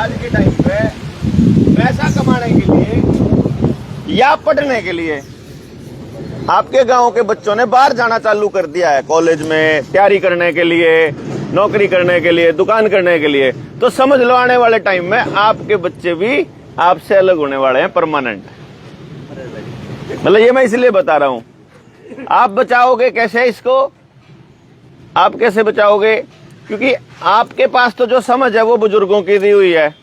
आज के टाइम पे पैसा कमाने के लिए या पढ़ने के लिए आपके गांव के बच्चों ने बाहर जाना चालू कर दिया है, कॉलेज में तैयारी करने के लिए, नौकरी करने के लिए, दुकान करने के लिए। तो समझ लो आने वाले टाइम में आपके बच्चे भी आपसे अलग होने वाले हैं परमानेंट। मतलब ये मैं इसलिए बता रहा हूं। आप बचाओगे कैसे इसको? आप कैसे बचाओगे? क्योंकि आपके पास तो जो समझ है वो बुजुर्गों की दी हुई है,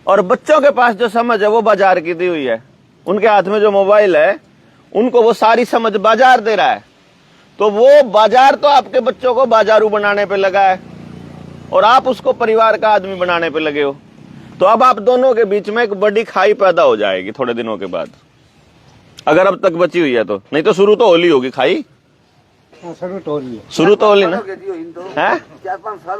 और बच्चों के पास जो समझ है वो बाजार की दी हुई है। उनके हाथ में जो मोबाइल है उनको वो सारी समझ बाजार दे रहा है। तो वो बाजार तो आपके बच्चों को बाजारू बनाने पे लगा है, और आप उसको परिवार का आदमी बनाने पे लगे हो। तो अब आप दोनों के बीच में एक बड़ी खाई पैदा हो जाएगी थोड़े दिनों के बाद, अगर अब तक बची हुई है तो। नहीं तो शुरू तो होली होगी खाई, शुरू तो होली ना है।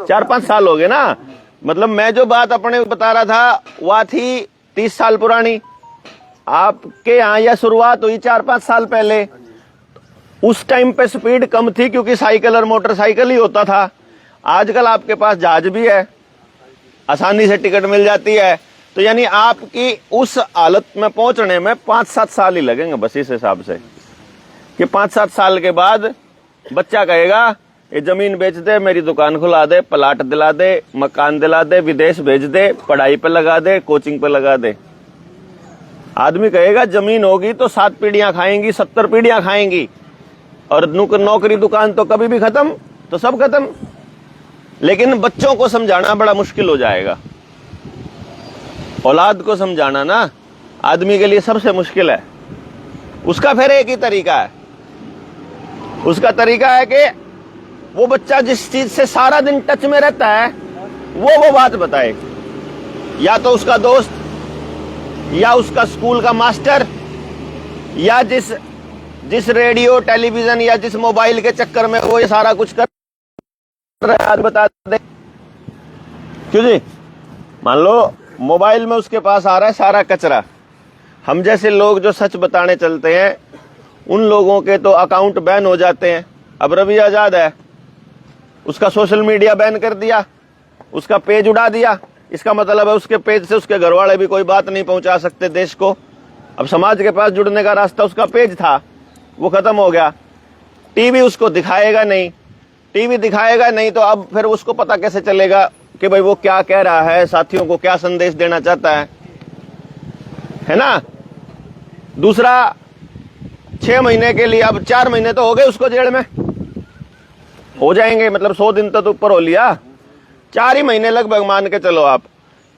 4-5 साल हो गए ना। मतलब मैं जो बात अपने बता रहा था वह थी 30 साल पुरानी। आपके यहाँ यह शुरुआत हुई 4-5 साल पहले। उस टाइम पे स्पीड कम थी क्योंकि साइकिल और मोटरसाइकिल ही होता था। आजकल आपके पास जहाज भी है, आसानी से टिकट मिल जाती है। तो यानी आपकी उस हालत में पहुंचने में 5-7 साल ही लगेंगे बस, इस हिसाब से कि 5-7 साल के बाद बच्चा कहेगा ये जमीन बेच दे, मेरी दुकान खुला दे, प्लाट दिला दे, मकान दिला दे, विदेश भेज दे, पढ़ाई पे लगा दे, कोचिंग पे लगा दे। आदमी कहेगा जमीन होगी तो 7 पीढ़ियां खाएंगी, 70 पीढ़ियां खाएंगी, और नौकरी दुकान तो कभी भी खत्म, तो सब खत्म। लेकिन बच्चों को समझाना बड़ा मुश्किल हो जाएगा। औलाद को समझाना ना आदमी के लिए सबसे मुश्किल है। उसका फिर एक ही तरीका है। उसका तरीका है कि वो बच्चा जिस चीज से सारा दिन टच में रहता है वो बात बताए, या तो उसका दोस्त, या उसका स्कूल का मास्टर, या जिस रेडियो टेलीविजन या जिस मोबाइल के चक्कर में वो ये सारा कुछ कर रहा है बता दे। क्यों जी? मान लो मोबाइल में उसके पास आ रहा है सारा कचरा। हम जैसे लोग जो सच बताने चलते हैं उन लोगों के तो अकाउंट बैन हो जाते हैं। अब रवि आजाद है, उसका सोशल मीडिया बैन कर दिया, उसका पेज उड़ा दिया। इसका मतलब है उसके पेज से उसके घर वाले भी कोई बात नहीं पहुंचा सकते देश को। अब समाज के पास जुड़ने का रास्ता उसका पेज था, वो खत्म हो गया। टीवी उसको दिखाएगा नहीं, टीवी दिखाएगा नहीं तो अब फिर उसको पता कैसे चलेगा कि भाई वो क्या कह रहा है, साथियों को क्या संदेश देना चाहता है ना। दूसरा, 6 महीने के लिए, अब 4 महीने तो हो गए उसको जेल में, हो जाएंगे, मतलब 100 दिन तो ऊपर हो लिया, 4 ही महीने लगभग मान के चलो आप।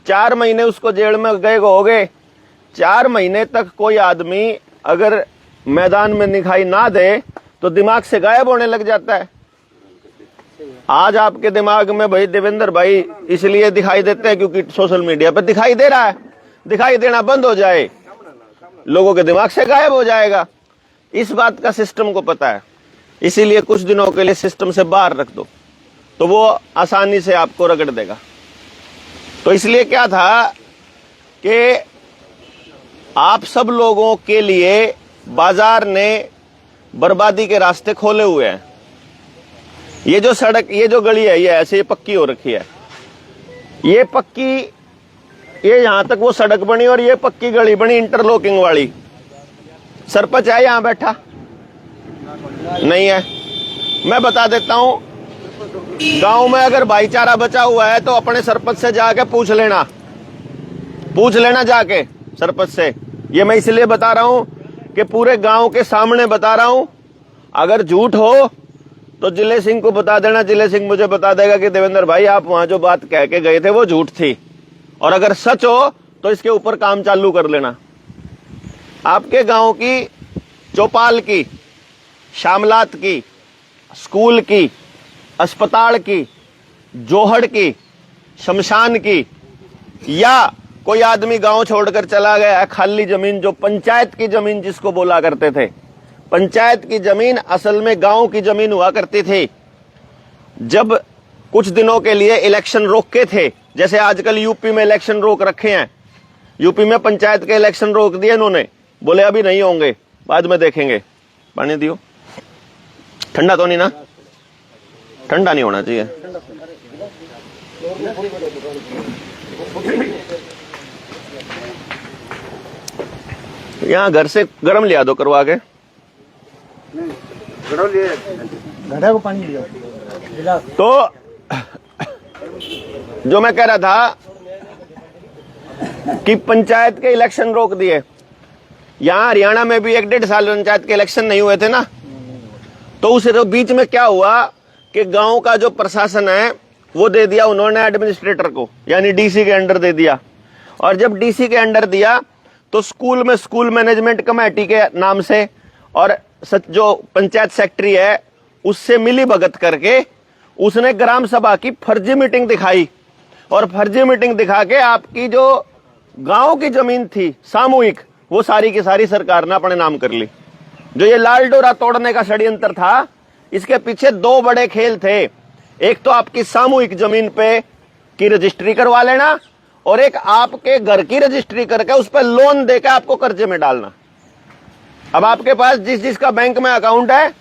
4 महीने उसको जेल में गए हो गए। 4 महीने तक कोई आदमी अगर मैदान में दिखाई ना दे तो दिमाग से गायब होने लग जाता है। आज आपके दिमाग में भाई देवेंद्र भाई इसलिए दिखाई देते हैं क्योंकि सोशल मीडिया पर दिखाई दे रहा है। दिखाई देना बंद हो जाए, लोगों के दिमाग से गायब हो जाएगा। इस बात का सिस्टम को पता है, इसीलिए कुछ दिनों के लिए सिस्टम से बाहर रख दो तो वो आसानी से आपको रगड़ देगा। तो इसलिए क्या था कि आप सब लोगों के लिए बाजार ने बर्बादी के रास्ते खोले हुए हैं। ये जो सड़क, ये जो गली है, ये ऐसे पक्की हो रखी है, ये पक्की, ये यहां तक वो सड़क बनी और ये पक्की गली बनी इंटरलॉकिंग वाली। सरपंच है यहां बैठा? नहीं है। मैं बता देता हूं, गांव में अगर भाईचारा बचा हुआ है तो अपने सरपंच से जाके पूछ लेना जाके सरपंच से। ये मैं इसलिए बता रहा हूं कि पूरे गांव के सामने बता रहा हूं। अगर झूठ हो तो जिले सिंह को बता देना, जिले सिंह मुझे बता देगा कि देवेंद्र भाई आप वहां जो बात कह के गए थे वो झूठ थी, और अगर सच हो तो इसके ऊपर काम चालू कर लेना। आपके गांव की चौपाल की, शामलात की, स्कूल की, अस्पताल की, जोहड़ की, शमशान की, या कोई आदमी गांव छोड़कर चला गया है, खाली जमीन जो पंचायत की जमीन जिसको बोला करते थे, पंचायत की जमीन असल में गांव की जमीन हुआ करती थी। जब कुछ दिनों के लिए इलेक्शन रोके थे, जैसे आजकल यूपी में इलेक्शन रोक रखे हैं, यूपी में पंचायत के इलेक्शन रोक दिए इन्होंने, बोले अभी नहीं होंगे, बाद में देखेंगे। पानी दियो, ठंडा तो नहीं ना, ठंडा नहीं होना चाहिए। यहाँ घर से गरम लिया दो करवा के। घड़ा को पानी लिया। तो जो मैं कह रहा था कि पंचायत के इलेक्शन रोक दिए। यहाँ हरियाणा में भी 1-1.5 साल पंचायत के इलेक्शन नहीं हुए थे ना, तो उस बीच में क्या हुआ कि गांव का जो प्रशासन है वो दे दिया उन्होंने एडमिनिस्ट्रेटर को, यानी डीसी के अंडर दे दिया। और जब डीसी के अंडर दिया तो स्कूल में स्कूल मैनेजमेंट कमेटी के नाम से और जो पंचायत सेक्रेटरी है उससे मिली भगत करके उसने ग्राम सभा की फर्जी मीटिंग दिखाई, और फर्जी मीटिंग दिखा के आपकी जो गांव की जमीन थी सामूहिक, वो सारी की सारी सरकार ने अपने नाम कर ली। जो ये लाल डोरा तोड़ने का षड्यंत्र था, इसके पीछे 2 बड़े खेल थे। एक तो आपकी सामूहिक जमीन पे की रजिस्ट्री करवा लेना, और एक आपके घर की रजिस्ट्री करके उस पर लोन देकर आपको कर्जे में डालना। अब आपके पास जिस जिसका बैंक में अकाउंट है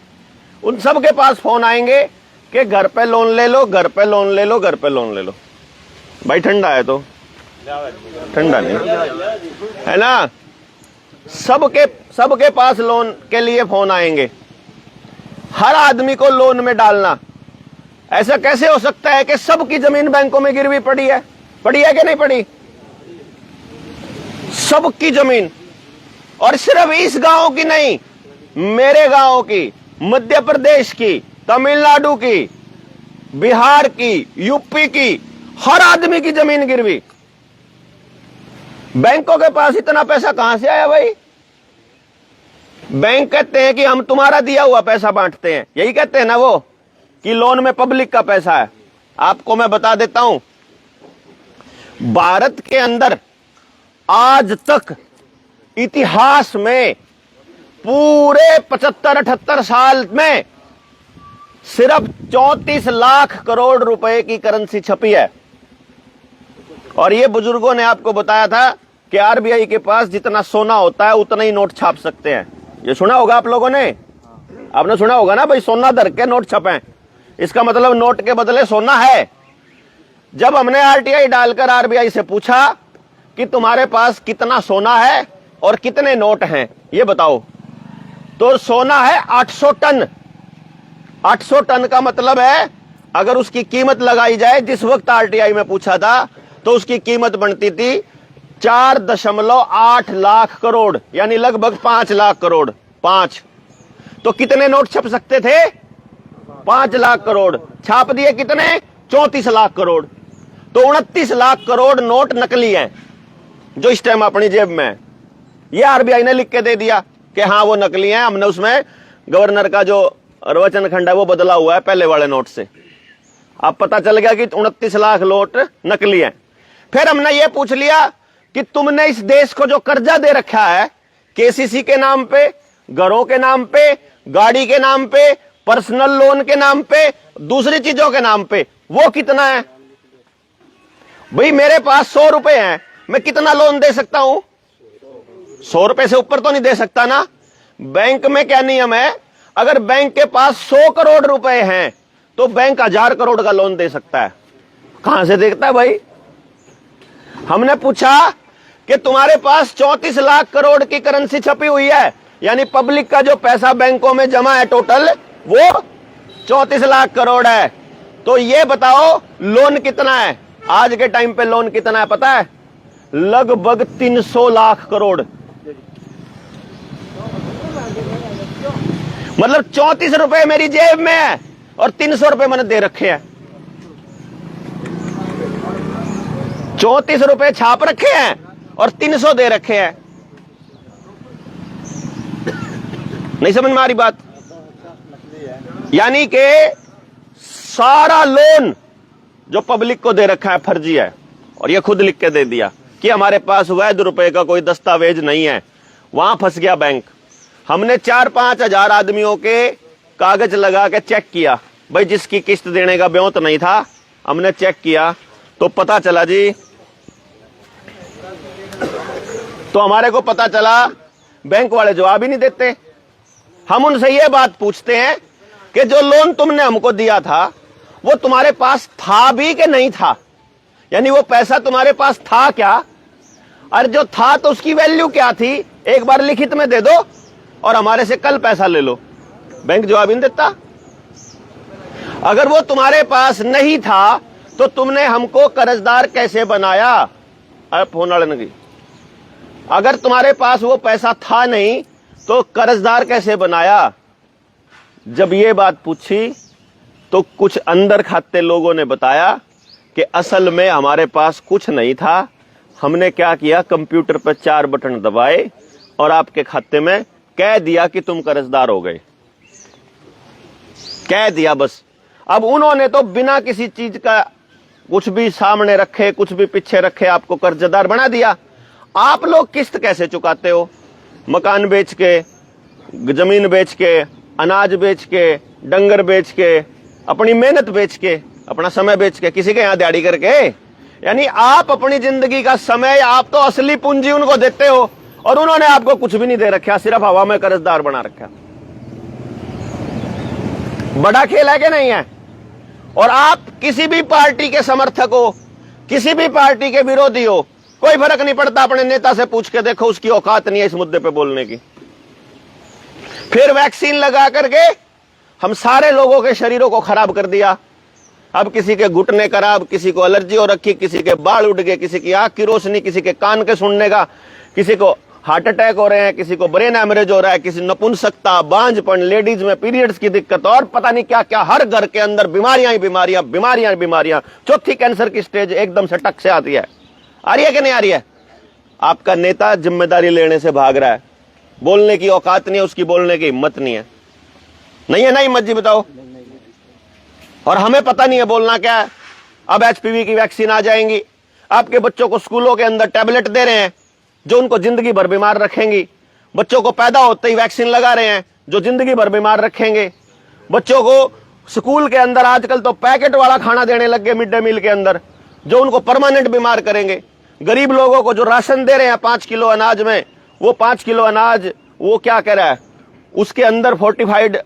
उन सब के पास फोन आएंगे कि घर पे लोन ले लो, घर पे लोन ले लो, घर पे लोन ले लो। भाई ठंडा है तो ठंडा नहीं है ना, सबके पास लोन के लिए फोन आएंगे, हर आदमी को लोन में डालना। ऐसा कैसे हो सकता है कि सबकी जमीन बैंकों में गिरवी पड़ी है कि नहीं पड़ी? सबकी जमीन, और सिर्फ इस गांव की नहीं, मेरे गांव की, मध्य प्रदेश की, तमिलनाडु की, बिहार की, यूपी की, हर आदमी की जमीन गिरवी। बैंकों के पास इतना पैसा कहां से आया भाई? बैंक कहते हैं कि हम तुम्हारा दिया हुआ पैसा बांटते हैं, यही कहते हैं ना वो कि लोन में पब्लिक का पैसा है। आपको मैं बता देता हूं, भारत के अंदर आज तक इतिहास में पूरे 75-78 साल में सिर्फ 34 लाख करोड़ रुपए की करेंसी छपी है। और ये बुजुर्गों ने आपको बताया था कि आरबीआई के पास जितना सोना होता है उतना ही नोट छाप सकते हैं। ये सुना होगा आप लोगों ने, आपने सुना होगा ना भाई, सोना धर के नोट छपें, इसका मतलब नोट के बदले सोना है। जब हमने आरटीआई डालकर आरबीआई से पूछा कि तुम्हारे पास कितना सोना है और कितने नोट हैं ये बताओ, तो सोना है 800 टन। 800 टन का मतलब है अगर उसकी कीमत लगाई जाए, जिस वक्त आरटीआई में पूछा था तो उसकी कीमत बनती थी 4.8 लाख करोड़, यानी लगभग 5 लाख करोड़। 5 तो कितने नोट छप सकते थे? 5 लाख करोड़। छाप दिए कितने? 34 लाख करोड़। तो 29 लाख करोड़ नोट नकली हैं जो इस टाइम अपनी जेब में है। ये आरबीआई ने लिख के दे दिया कि हाँ वो नकली हैं, हमने उसमें गवर्नर का जो वचन खंड है वो बदला हुआ है पहले वाले नोट से। अब पता चल गया कि 29 लाख नोट नकली हैं। फिर हमने ये पूछ लिया कि तुमने इस देश को जो कर्जा दे रखा है केसीसी के नाम पे, घरों के नाम पे, गाड़ी के नाम पे, पर्सनल लोन के नाम पे, दूसरी चीजों के नाम पे, वो कितना है? भाई मेरे पास 100 रुपए हैं, मैं कितना लोन दे सकता हूं? 100 रुपए से ऊपर तो नहीं दे सकता ना। बैंक में क्या नियम है, अगर बैंक के पास 100 करोड़ रुपए हैं तो बैंक 1000 करोड़ का लोन दे सकता है। कहां से देखता है भाई? हमने पूछा कि तुम्हारे पास 34 लाख करोड़ की करेंसी छपी हुई है, यानी पब्लिक का जो पैसा बैंकों में जमा है टोटल वो 34 लाख करोड़ है, तो ये बताओ लोन कितना है? आज के टाइम पे लोन कितना है पता है? लगभग 300 लाख करोड़। मतलब 34 रुपए मेरी जेब में है और 300 रुपए मैंने दे रखे हैं। 34 रुपए छाप रखे हैं और 300 दे रखे हैं। नहीं समझ में आ रही बात? यानी कि सारा लोन जो पब्लिक को दे रखा है फर्जी है, और ये खुद लिख के दे दिया कि हमारे पास वैध रुपए का कोई दस्तावेज नहीं है। वहां फंस गया बैंक। हमने 4-5 हजार आदमियों के कागज लगा के चेक किया, भाई जिसकी किस्त देने का ब्योंत नहीं था, हमने चेक किया तो पता चला जी, तो हमारे को पता चला बैंक वाले जवाब ही नहीं देते। हम उनसे ये बात पूछते हैं कि जो लोन तुमने हमको दिया था वो तुम्हारे पास था भी कि नहीं था, यानी वो पैसा तुम्हारे पास था क्या, और जो था तो उसकी वैल्यू क्या थी, एक बार लिखित में दे दो और हमारे से कल पैसा ले लो। बैंक जवाब ही नहीं देता। अगर वो तुम्हारे पास नहीं था तो तुमने हमको कर्जदार कैसे बनाया? अब फोन वाले की, अगर तुम्हारे पास वो पैसा था नहीं तो कर्जदार कैसे बनाया? जब ये बात पूछी तो कुछ अंदर खाते लोगों ने बताया कि असल में हमारे पास कुछ नहीं था, हमने क्या किया, कंप्यूटर पर 4 बटन दबाए और आपके खाते में कह दिया कि तुम कर्जदार हो गए, कह दिया बस। अब उन्होंने तो बिना किसी चीज का कुछ भी सामने रखे, कुछ भी पीछे रखे, आपको कर्जदार बना दिया। आप लोग किस्त कैसे चुकाते हो? मकान बेच के, जमीन बेच के, अनाज बेच के, डंगर बेच के, अपनी मेहनत बेच के, अपना समय बेच के, किसी के यहां दिहाड़ी करके, यानी आप अपनी जिंदगी का समय, आप तो असली पूंजी उनको देते हो और उन्होंने आपको कुछ भी नहीं दे रखा, सिर्फ हवा में कर्जदार बना रखा। बड़ा खेल है कि नहीं है? और आप किसी भी पार्टी के समर्थक हो, किसी भी पार्टी के विरोधी हो, कोई फर्क नहीं पड़ता, अपने नेता से पूछ के देखो, उसकी औकात नहीं है इस मुद्दे पे बोलने की। फिर वैक्सीन लगा करके हम सारे लोगों के शरीरों को खराब कर दिया। अब किसी के घुटने खराब, किसी को एलर्जी हो रखी, किसी के बाल उड़ गए, किसी की आंख की रोशनी, किसी के कान के सुनने का, किसी को हार्ट अटैक हो रहे हैं, किसी को ब्रेन हैमरेज हो रहा है, किसी नपुंसकता, बांझपन, लेडीज में पीरियड्स की दिक्कत और पता नहीं क्या क्या, हर घर के अंदर बीमारियां ही बीमारियां, बीमारियां ही बीमारियां। चौथी कैंसर की स्टेज एकदम से टक से आती है। आ रही है कि नहीं आ रही है? आपका नेता जिम्मेदारी लेने से भाग रहा है, बोलने की औकात नहीं है उसकी, बोलने की हिम्मत नहीं है। नहीं है ना हिम्मत जी, बताओ। और हमें पता नहीं है बोलना क्या है। अब एचपीवी की वैक्सीन आ जाएंगी, आपके बच्चों को स्कूलों के अंदर टैबलेट दे रहे हैं जो उनको जिंदगी भर बीमार रखेंगी। बच्चों को पैदा होते ही वैक्सीन लगा रहे हैं जो जिंदगी भर बीमार रखेंगे। बच्चों को स्कूल के अंदर आजकल तो पैकेट वाला खाना देने लग गए मिड डे मील के अंदर, जो उनको परमानेंट बीमार करेंगे। गरीब लोगों को जो राशन दे रहे हैं 5 किलो अनाज में, वो 5 किलो अनाज वो क्या कह रहा है, उसके अंदर फोर्टिफाइड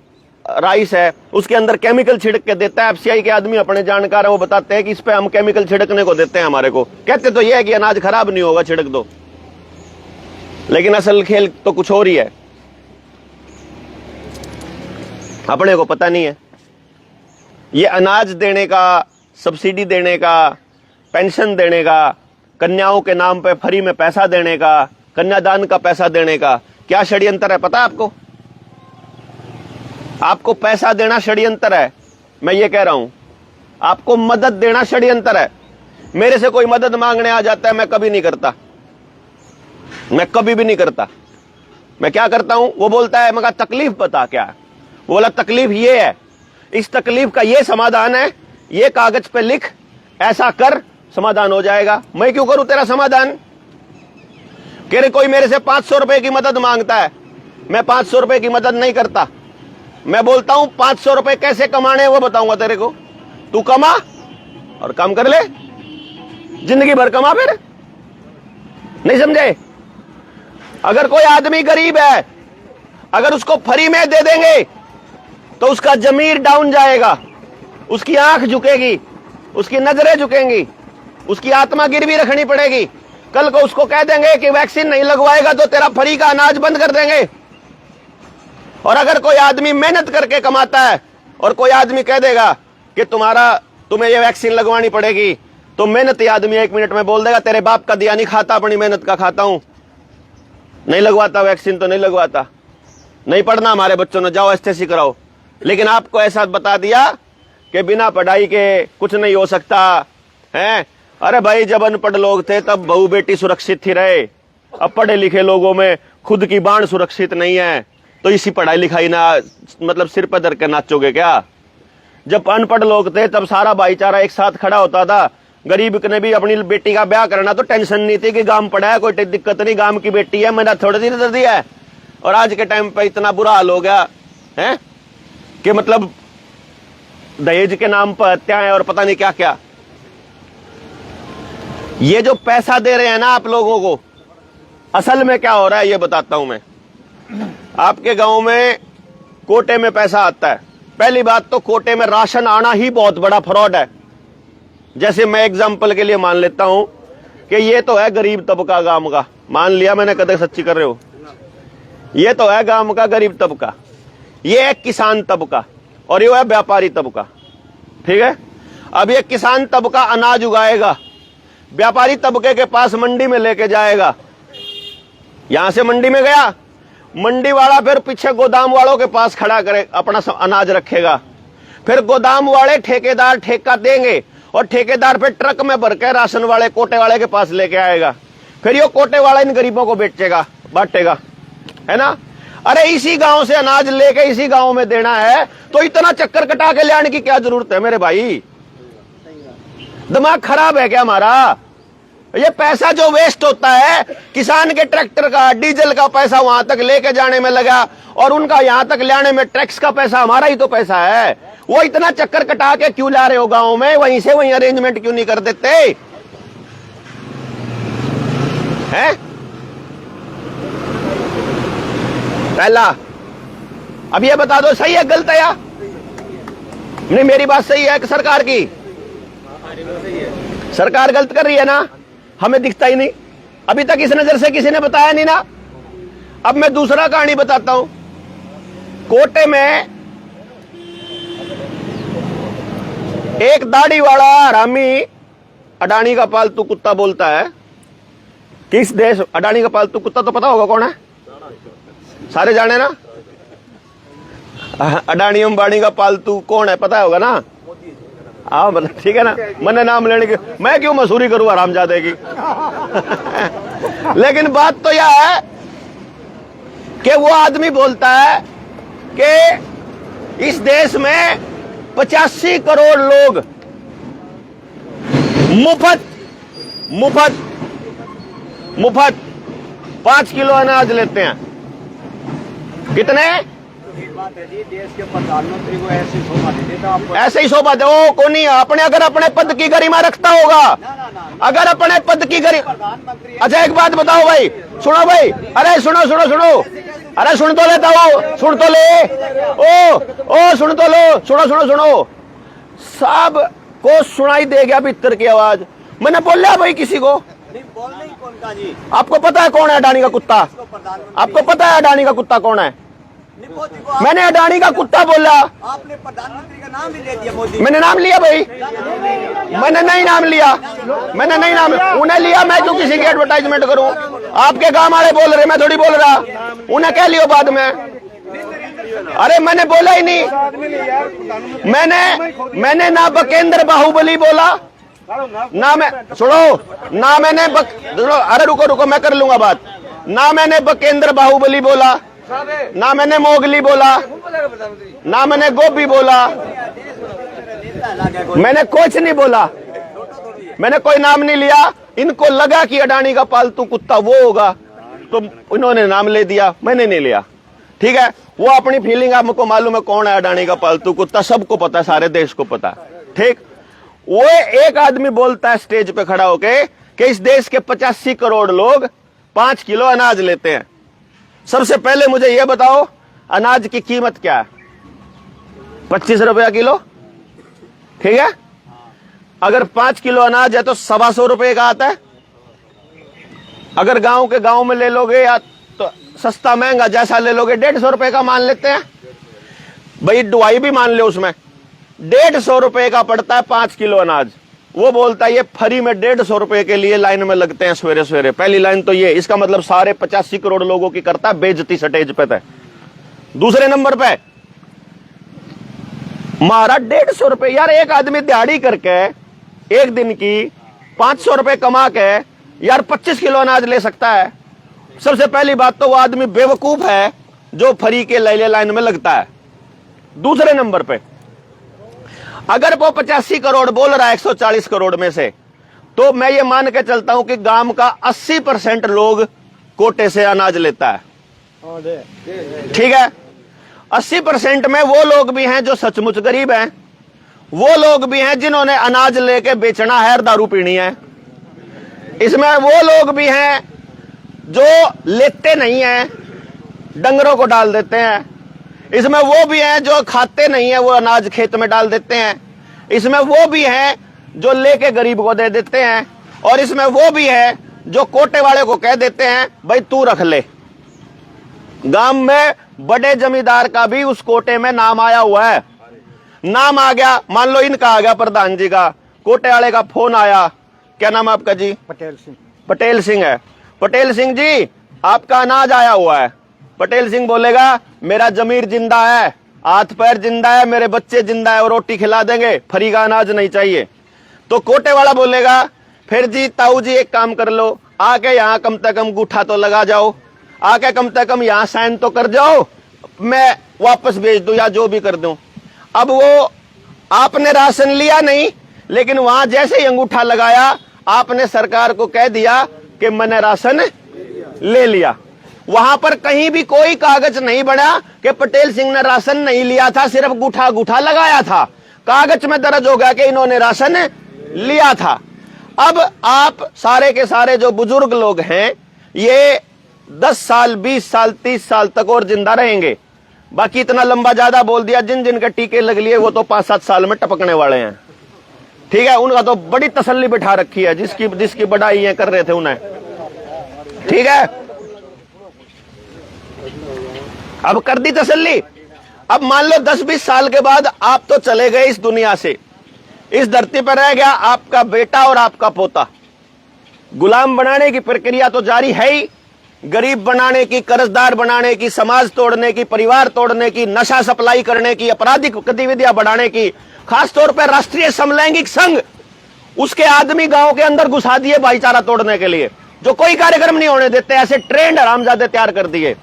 राइस है, उसके अंदर केमिकल छिड़क के देता है। एफसीआई के आदमी अपने जानकार है, वो बताते हैं कि इस पे हम केमिकल छिड़कने को देते हैं हमारे को। कहते तो ये है कि अनाज खराब नहीं होगा, छिड़क दो, लेकिन असल खेल तो कुछ और ही है, अपने को पता नहीं है। ये अनाज देने का, सब्सिडी देने का, पेंशन देने का, कन्याओं के नाम पे फ्री में पैसा देने का, कन्यादान का पैसा देने का क्या षड्यंत्र है पता है आपको? आपको पैसा देना षड्यंत्र है, मैं ये कह रहा हूं। आपको मदद देना षड्यंत्र है। मेरे से कोई मदद मांगने आ जाता है, मैं कभी नहीं करता, मैं कभी भी नहीं करता। मैं क्या करता हूं, वो बोलता है मगर तकलीफ बता क्या है, वो बोला तकलीफ ये है, इस तकलीफ का ये समाधान है, ये कागज पे लिख, ऐसा कर, समाधान हो जाएगा। मैं क्यों करूं तेरा समाधान? कह रहे कोई मेरे से 500 रुपए की मदद मांगता है, मैं 500 रुपए की मदद नहीं करता। मैं बोलता हूं 500 रुपए कैसे कमाने वो बताऊंगा तेरे को, तू कमा और काम कर ले, जिंदगी भर कमा। फिर नहीं समझे? अगर कोई आदमी गरीब है, अगर उसको फ्री में दे देंगे तो उसका जमीर डाउन जाएगा, उसकी आंख झुकेगी, उसकी नजरें झुकेंगी, उसकी आत्मा गिरवी रखनी पड़ेगी। कल को उसको कह देंगे कि वैक्सीन नहीं लगवाएगा तो तेरा फ्री का अनाज बंद कर देंगे। और अगर कोई आदमी मेहनत करके कमाता है और कोई आदमी कह देगा कि तुम्हें ये वैक्सीन लगवानी पड़ेगी, तो मेहनती आदमी 1 मिनट में बोल देगा तेरे बाप का दिया नहीं खाता, अपनी मेहनत का खाता हूं, नहीं लगवाता वैक्सीन तो नहीं लगवाता, नहीं पढ़ना हमारे बच्चों ने, जाओ एसटीसी कराओ। लेकिन आपको ऐसा बता दिया कि बिना पढ़ाई के कुछ नहीं हो सकता है। अरे भाई, जब अनपढ़ लोग थे तब बहू बेटी सुरक्षित थी रहे, अब पढ़े लिखे लोगों में खुद की बाण सुरक्षित नहीं है, तो इसी पढ़ाई लिखाई ना मतलब सिर पर धर के नाचोगे क्या? जब अनपढ़ लोग थे तब सारा भाईचारा एक साथ खड़ा होता था। गरीब ने भी अपनी बेटी का ब्याह करना तो टेंशन नहीं थी कि गांव पड़ा है, कोई दिक्कत नहीं, गांव की बेटी है, मेरा थोड़ी सी दर्दी है। और आज के टाइम पे इतना बुरा हाल हो गया है कि मतलब दहेज के नाम पर हत्याएं और पता नहीं क्या क्या। ये जो पैसा दे रहे हैं ना आप लोगों को, असल में क्या हो रहा है ये बताता हूं मैं। आपके गांव में कोटे में पैसा आता है, पहली बात तो कोटे में राशन आना ही बहुत बड़ा फ्रॉड है। जैसे मैं एग्जाम्पल के लिए मान लेता हूं कि ये तो है गरीब तबका गांव का, मान लिया मैंने, कदर सच्ची कर रहे हो, ये तो है गांव का गरीब तबका, ये है किसान तबका और ये है व्यापारी तबका। ठीक है, अब ये किसान तबका अनाज उगाएगा, व्यापारी तबके के पास मंडी में लेके जाएगा, यहां से मंडी में गया, मंडी वाला फिर पीछे गोदाम वालों के पास खड़ा करे, अपना अनाज रखेगा, फिर गोदाम वाले ठेकेदार ठेका देंगे और ठेकेदार फिर ट्रक में भर के राशन वाले कोटे वाले के पास लेके आएगा, फिर ये कोटे वाला इन गरीबों को बेचेगा, बांटेगा, है ना। अरे इसी गांव से अनाज लेके इसी गांव में देना है तो इतना चक्कर कटा के ले आने की क्या जरूरत है मेरे भाई? दिमाग खराब है क्या हमारा? ये पैसा जो वेस्ट होता है, किसान के ट्रैक्टर का डीजल का पैसा वहां तक लेके जाने में लगा और उनका यहां तक ले आने में टैक्स का पैसा हमारा ही तो पैसा है। वो इतना चक्कर कटा के क्यों ला रहे हो गांव में? वहीं से वहीं अरेंजमेंट क्यों नहीं कर देते हैं? पहला, अब ये बता दो सही है गलत है या नहीं? मेरी बात सही है कि सरकार की? सरकार गलत कर रही है ना, हमें दिखता ही नहीं, अभी तक इस नजर से किसी ने बताया नहीं ना। अब मैं दूसरा कहानी बताता हूं। कोटे में एक दाढ़ी वाला हरामी अडानी का पालतू कुत्ता बोलता है, किस देश अडानी का पालतू कुत्ता तो पता होगा कौन है, सारे जाने ना। अडानी अंबानी का पालतू कौन है पता होगा ना? हाँ मतलब ठीक है ना, मैंने नाम लेने की, मैं क्यों मसूरी करूं हरामजादे की। लेकिन बात तो यह है कि वो आदमी बोलता है कि इस देश में 85 करोड़ लोग मुफ्त 5 किलो अनाज लेते हैं। कितने? बात है जी, देश के प्रधानमंत्री को ऐसी शोभा दे देता आपको, ऐसे ही शोभा दे वो को नहीं, अपने अगर अपने पद की गरिमा रखता होगा, अगर अपने पद की गरिमा। अच्छा एक बात बताओ भाई, सुनो भाई, अरे सुनो, अरे सुन तो लेता हो, सुन तो ले, ओ सुन तो लो, सुनो, सब को सुनाई दे गया भीतर की आवाज। मैंने बोला भाई किसी को नहीं बोल नहीं कौन का जी? आपको पता है कौन है अडानी का कुत्ता? आपको पता है अडानी का कुत्ता कौन है? मैंने अडानी का कुत्ता बोला, आपने प्रधानमंत्री का नाम भी ले दिया मोदी। मैंने नाम लिया भाई? मैंने नहीं नाम लिया, उन्हें लिया। मैं क्यों किसी की एडवर्टाइजमेंट करूं? आपके गांव वाले बोल रहे, मैं थोड़ी बोल रहा, उन्हें कह लियो बाद में। अरे मैंने बोला ही नहीं, मैंने ना बकेंद्र बाहुबली बोला ना, मैं सुनो ना, मैंने अरे रुको मैं कर लूंगा बात, ना मैंने बकेंद्र बाहुबली बोला, ना मैंने मोगली बोला, ना मैंने गोभी बोला, मैंने कुछ नहीं बोला, मैंने कोई नाम नहीं लिया। इनको लगा कि अडानी का पालतू कुत्ता वो होगा तो इन्होंने नाम ले दिया, मैंने नहीं लिया। ठीक है, वो अपनी फीलिंग, आपको मालूम है कौन है अडानी का पालतू कुत्ता, सबको पता है, सारे देश को पता है। ठीक, वो एक आदमी बोलता है स्टेज पे खड़ा होके कि इस देश के 85 करोड़ लोग 5 किलो अनाज लेते हैं। सबसे पहले मुझे यह बताओ अनाज की कीमत क्या है? 25 रुपया किलो। ठीक है, अगर 5 किलो अनाज है तो 125 रुपए का आता है। अगर गांव के गांव में ले लोगे या तो सस्ता महंगा जैसा ले लोगे 150 रुपए का मान लेते हैं भाई, दवाई भी मान ले, उसमें 150 रुपए का पड़ता है 5 किलो अनाज। वो बोलता है ये फ्री में 150 रुपए के लिए लाइन में लगते हैं सवेरे सवेरे। पहली लाइन तो ये, इसका मतलब सारे 85 करोड़ लोगों की करता है बेइज्जती स्टेज पे। दूसरे नंबर पे मारा 150 रुपए। यार एक आदमी दिहाड़ी करके एक दिन की 500 रुपए कमा के यार 25 किलो अनाज ले सकता है। सबसे पहली बात तो वो आदमी बेवकूफ है जो फ्री के ले लाइन में लगता है। दूसरे नंबर पे अगर वो 85 करोड़ बोल रहा है 140 करोड़ में से, तो मैं ये मान के चलता हूं कि गांव का 80% लोग कोटे से अनाज लेता है। ठीक है, 80% में वो लोग भी हैं जो सचमुच गरीब हैं, वो लोग भी हैं जिन्होंने अनाज लेके बेचना है और दारू पीनी है। इसमें वो लोग भी हैं जो लेते नहीं हैं, डंगरों को डाल देते हैं। इसमें वो भी हैं जो खाते नहीं है, वो अनाज खेत में डाल देते हैं। इसमें वो भी हैं जो लेके गरीब को दे देते हैं, और इसमें वो भी है जो कोटे वाले को कह देते हैं भाई तू रख ले। गांव में बड़े जमींदार का भी उस कोटे में नाम आया हुआ है। नाम आ गया, मान लो इनका आ गया, प्रधान जी का, कोटे वाले का फोन आया, क्या नाम है आपका जी? पटेल सिंह। पटेल सिंह है। पटेल सिंह जी आपका अनाज आया हुआ है। पटेल सिंह बोलेगा मेरा जमीर जिंदा है, हाथ पैर जिंदा है, मेरे बच्चे जिंदा है और रोटी खिला देंगे, फ्री का अनाज नहीं चाहिए। तो कोटे वाला बोलेगा फिर जी ताऊ जी एक काम कर लो, आके यहाँ कम से कम गूठा तो लगा जाओ, आके कम से कम यहाँ साइन तो कर जाओ, मैं वापस भेज दूं या जो भी कर दूं। अब वो आपने राशन लिया नहीं, लेकिन वहां जैसे ही अंगूठा लगाया आपने सरकार को कह दिया कि मैंने राशन ले लिया। वहां पर कहीं भी कोई कागज नहीं बना कि पटेल सिंह ने राशन नहीं लिया था, सिर्फ गूठा लगाया था। कागज में दर्ज हो गया कि इन्होंने राशन लिया था। अब आप सारे के सारे जो बुजुर्ग लोग हैं ये 10 साल 20 साल 30 साल तक और जिंदा रहेंगे। बाकी इतना लंबा ज्यादा बोल दिया, जिन जिनके टीके लग लिए वो तो 5-7 साल में टपकने वाले हैं। ठीक है, उनका तो बड़ी तसल्ली बिठा रखी है, जिसकी बढ़ाई ये कर रहे थे उन्हें। ठीक है, अब कर दी तसल्ली। अब मान लो 10-20 साल के बाद आप तो चले गए इस दुनिया से, इस धरती पर रह गया आपका बेटा और आपका पोता। गुलाम बनाने की प्रक्रिया तो जारी है ही, गरीब बनाने की, कर्जदार बनाने की, समाज तोड़ने की, परिवार तोड़ने की, नशा सप्लाई करने की, आपराधिक गतिविधियां बढ़ाने की, खासतौर पर राष्ट्रीय समलैंगिक संघ उसके आदमी गांव के अंदर घुसा दिए भाईचारा तोड़ने के लिए, जो कोई कार्यक्रम नहीं होने देते, ऐसे ट्रेंड हरामजादे तैयार कर दिए।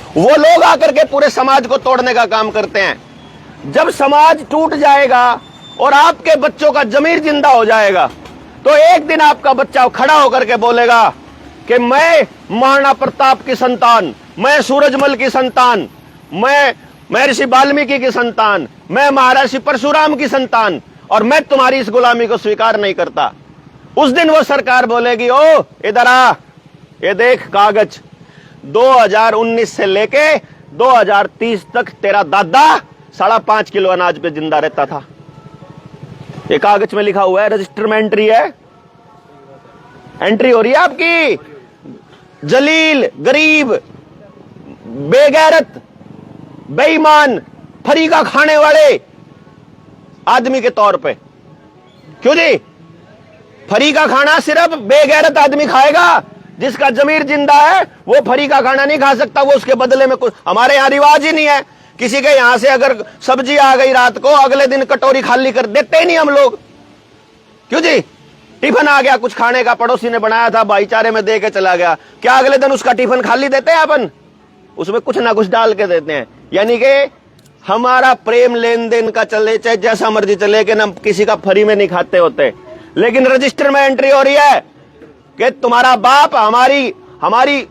वो लोग आकर के पूरे समाज को तोड़ने का काम करते हैं। जब समाज टूट जाएगा और आपके बच्चों का जमीर जिंदा हो जाएगा, तो एक दिन आपका बच्चा खड़ा होकर के बोलेगा कि मैं महाराणा प्रताप की संतान, मैं सूरजमल की संतान, मैं महर्षि वाल्मीकि की संतान, मैं महर्षि परशुराम की संतान, और मैं तुम्हारी इस गुलामी को स्वीकार नहीं करता। उस दिन वो सरकार बोलेगी ओ इधर आ, ये देख कागज, 2019 से लेके 2030 तक तेरा दादा 5.5 किलो अनाज पे जिंदा रहता था। ये कागज में लिखा हुआ है, रजिस्टर में एंट्री है, एंट्री हो रही है आपकी। जलील, गरीब, बेगैरत, बेईमान, फरीका खाने वाले आदमी के तौर पे। क्यों जी? फरीका खाना सिर्फ बेगैरत आदमी खाएगा, जिसका जमीर जिंदा है वो फरीका खाना नहीं खा सकता। वो उसके बदले में कुछ, हमारे यहां रिवाज ही नहीं है, किसी के यहां से अगर सब्जी आ गई रात को, अगले दिन कटोरी खाली कर देते ही नहीं हम लोग। क्यों जी? टिफिन आ गया कुछ खाने का, पड़ोसी ने बनाया था, भाईचारे में दे के चला गया, क्या अगले दिन उसका टिफिन खाली देते हैं अपन? उसमें कुछ ना कुछ डाल के देते हैं। यानी कि हमारा प्रेम लेन देन का चले, चाहे जैसा मर्जी चले, कि हम किसी का फ्री में नहीं खाते होते। लेकिन रजिस्टर में एंट्री हो रही है कि तुम्हारा बाप हमारी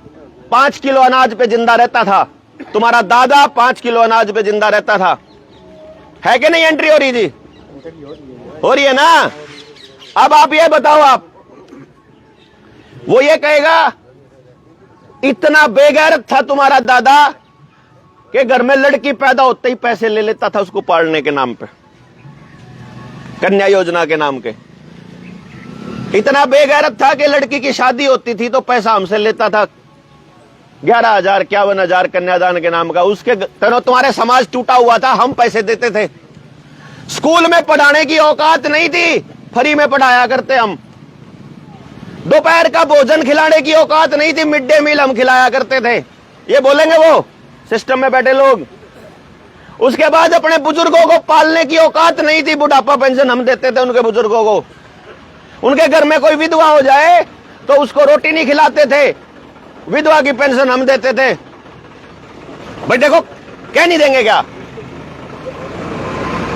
5 किलो अनाज पे जिंदा रहता था, तुम्हारा दादा 5 किलो अनाज पे जिंदा रहता था। है कि नहीं एंट्री हो रही जी? हो रही है ना? अब आप ये बताओ, आप वो ये कहेगा इतना बेगैरत था तुम्हारा दादा कि घर में लड़की पैदा होते ही पैसे ले लेता था उसको पालने के नाम पे, कन्या योजना के नाम के। इतना बेगैरत था कि लड़की की शादी होती थी तो पैसा हमसे लेता था 11,000 51,000 कन्यादान के नाम का। उसके तरह तुम्हारे समाज टूटा हुआ था, हम पैसे देते थे। स्कूल में पढ़ाने की औकात नहीं थी, फ्री में पढ़ाया करते हम। दोपहर का भोजन खिलाने की औकात नहीं थी, मिड डे मील हम खिलाया करते थे। ये बोलेंगे वो सिस्टम में बैठे लोग। उसके बाद अपने बुजुर्गों को पालने की औकात नहीं थी, बुढ़ापा पेंशन हम देते थे उनके बुजुर्गों को। उनके घर में कोई विधवा हो जाए तो उसको रोटी नहीं खिलाते थे, विधवा की पेंशन हम देते थे। भाई देखो, कह नहीं देंगे क्या?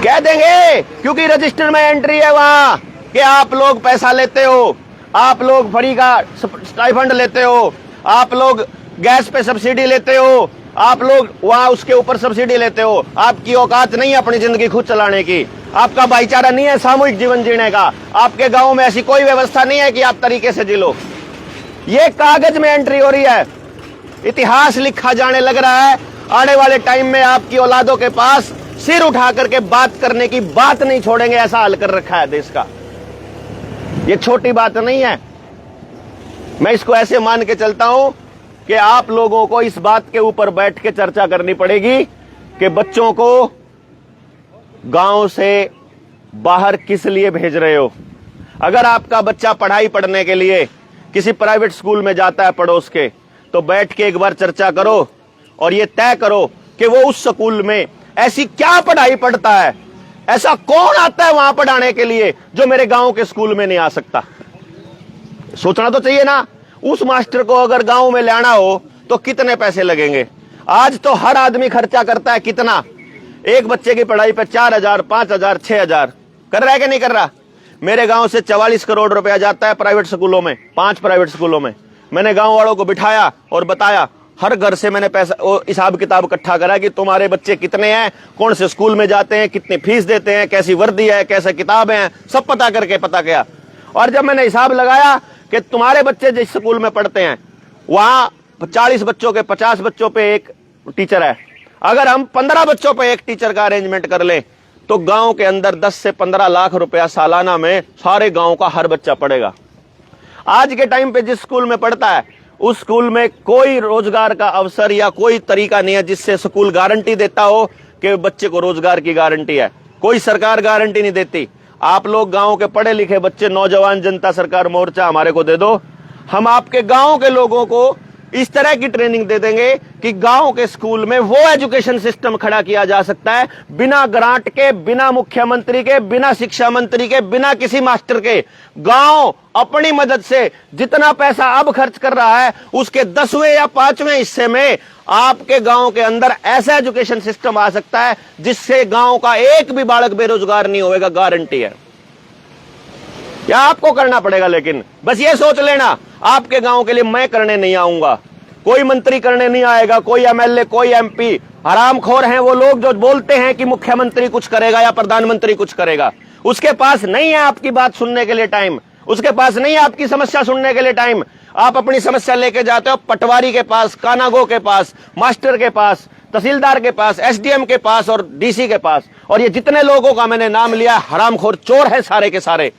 कह देंगे, क्योंकि रजिस्टर में एंट्री है वहां कि आप लोग पैसा लेते हो, आप लोग फ्री का स्टाइफंड लेते हो, आप लोग गैस पे सब्सिडी लेते हो, आप लोग वहां उसके ऊपर सब्सिडी लेते हो। आपकी औकात नहीं है अपनी जिंदगी खुद चलाने की, आपका भाईचारा नहीं है सामूहिक जीवन जीने का, आपके गांव में ऐसी कोई व्यवस्था नहीं है कि आप तरीके से जी लो। ये कागज में एंट्री हो रही है, इतिहास लिखा जाने लग रहा है। आने वाले टाइम में आपकी औलादों के पास सिर उठा करके बात करने की बात नहीं छोड़ेंगे, ऐसा हाल कर रखा है देश का। ये छोटी बात नहीं है। मैं इसको ऐसे मान के चलता हूं कि आप लोगों को इस बात के ऊपर बैठ के चर्चा करनी पड़ेगी कि बच्चों को गांव से बाहर किस लिए भेज रहे हो। अगर आपका बच्चा पढ़ाई पढ़ने के लिए किसी प्राइवेट स्कूल में जाता है पड़ोस के, तो बैठ के एक बार चर्चा करो और ये तय करो कि वो उस स्कूल में ऐसी क्या पढ़ाई पढ़ता है, ऐसा कौन आता है वहां पढ़ाने के लिए जो मेरे गांव के स्कूल में नहीं आ सकता। सोचना तो चाहिए ना। उस मास्टर को अगर गांव में लाना हो तो कितने पैसे लगेंगे। आज तो हर आदमी खर्चा करता है कितना, एक बच्चे की पढ़ाई पे 4,000, 5,000, 6,000 कर रहा है कि नहीं कर रहा। मेरे गांव से 44 करोड़ रुपया जाता है प्राइवेट स्कूलों में, 5 प्राइवेट स्कूलों में। मैंने गांव वालों को बिठाया और बताया, हर घर से मैंने पैसा हिसाब किताब इकट्ठा करा कि तुम्हारे बच्चे कितने हैं, कौन से स्कूल में जाते हैं, कितनी फीस देते हैं, कैसी वर्दी है, कैसे किताबें हैं, सब पता करके पता किया। और जब मैंने हिसाब लगाया कि तुम्हारे बच्चे जिस स्कूल में पढ़ते हैं वहां 40 बच्चों के 50 बच्चों पे एक टीचर है, अगर हम 15 बच्चों पे एक टीचर का अरेंजमेंट कर लें तो गांव के अंदर 10 से 15 लाख रुपया सालाना में सारे गांव का हर बच्चा पढ़ेगा। आज के टाइम पे जिस स्कूल में पढ़ता है उस स्कूल में कोई रोजगार का अवसर या कोई तरीका नहीं है जिससे स्कूल गारंटी देता हो कि बच्चे को रोजगार की गारंटी है। कोई सरकार गारंटी नहीं देती। आप लोग गांव के पढ़े लिखे बच्चे, नौजवान जनता सरकार मोर्चा हमारे को दे दो, हम आपके गांव के लोगों को इस तरह की ट्रेनिंग दे देंगे कि गांव के स्कूल में वो एजुकेशन सिस्टम खड़ा किया जा सकता है बिना ग्रांट के, बिना मुख्यमंत्री के, बिना शिक्षा मंत्री के, बिना किसी मास्टर के। गांव अपनी मदद से जितना पैसा अब खर्च कर रहा है उसके 10वें या 5वें हिस्से में आपके गांव के अंदर ऐसा एजुकेशन सिस्टम आ सकता है जिससे गांव का एक भी बालक बेरोजगार नहीं होएगा, गारंटी है। क्या आपको करना पड़ेगा, लेकिन बस ये सोच लेना, आपके गांव के लिए मैं करने नहीं आऊंगा, कोई मंत्री करने नहीं आएगा, कोई एमएलए, कोई एमपी। हरामखोर हैं वो लोग जो बोलते हैं कि मुख्यमंत्री कुछ करेगा या प्रधानमंत्री कुछ करेगा। उसके पास नहीं है आपकी बात सुनने के लिए टाइम, उसके पास नहीं है आपकी समस्या सुनने के लिए टाइम। आप अपनी समस्या लेके जाते हो पटवारी के पास, कानागो के पास, मास्टर के पास, तहसीलदार के पास, एसडीएम के पास और डीसी के पास। और ये जितने लोगों का मैंने नाम लिया हरामखोर चोर है सारे के सारे।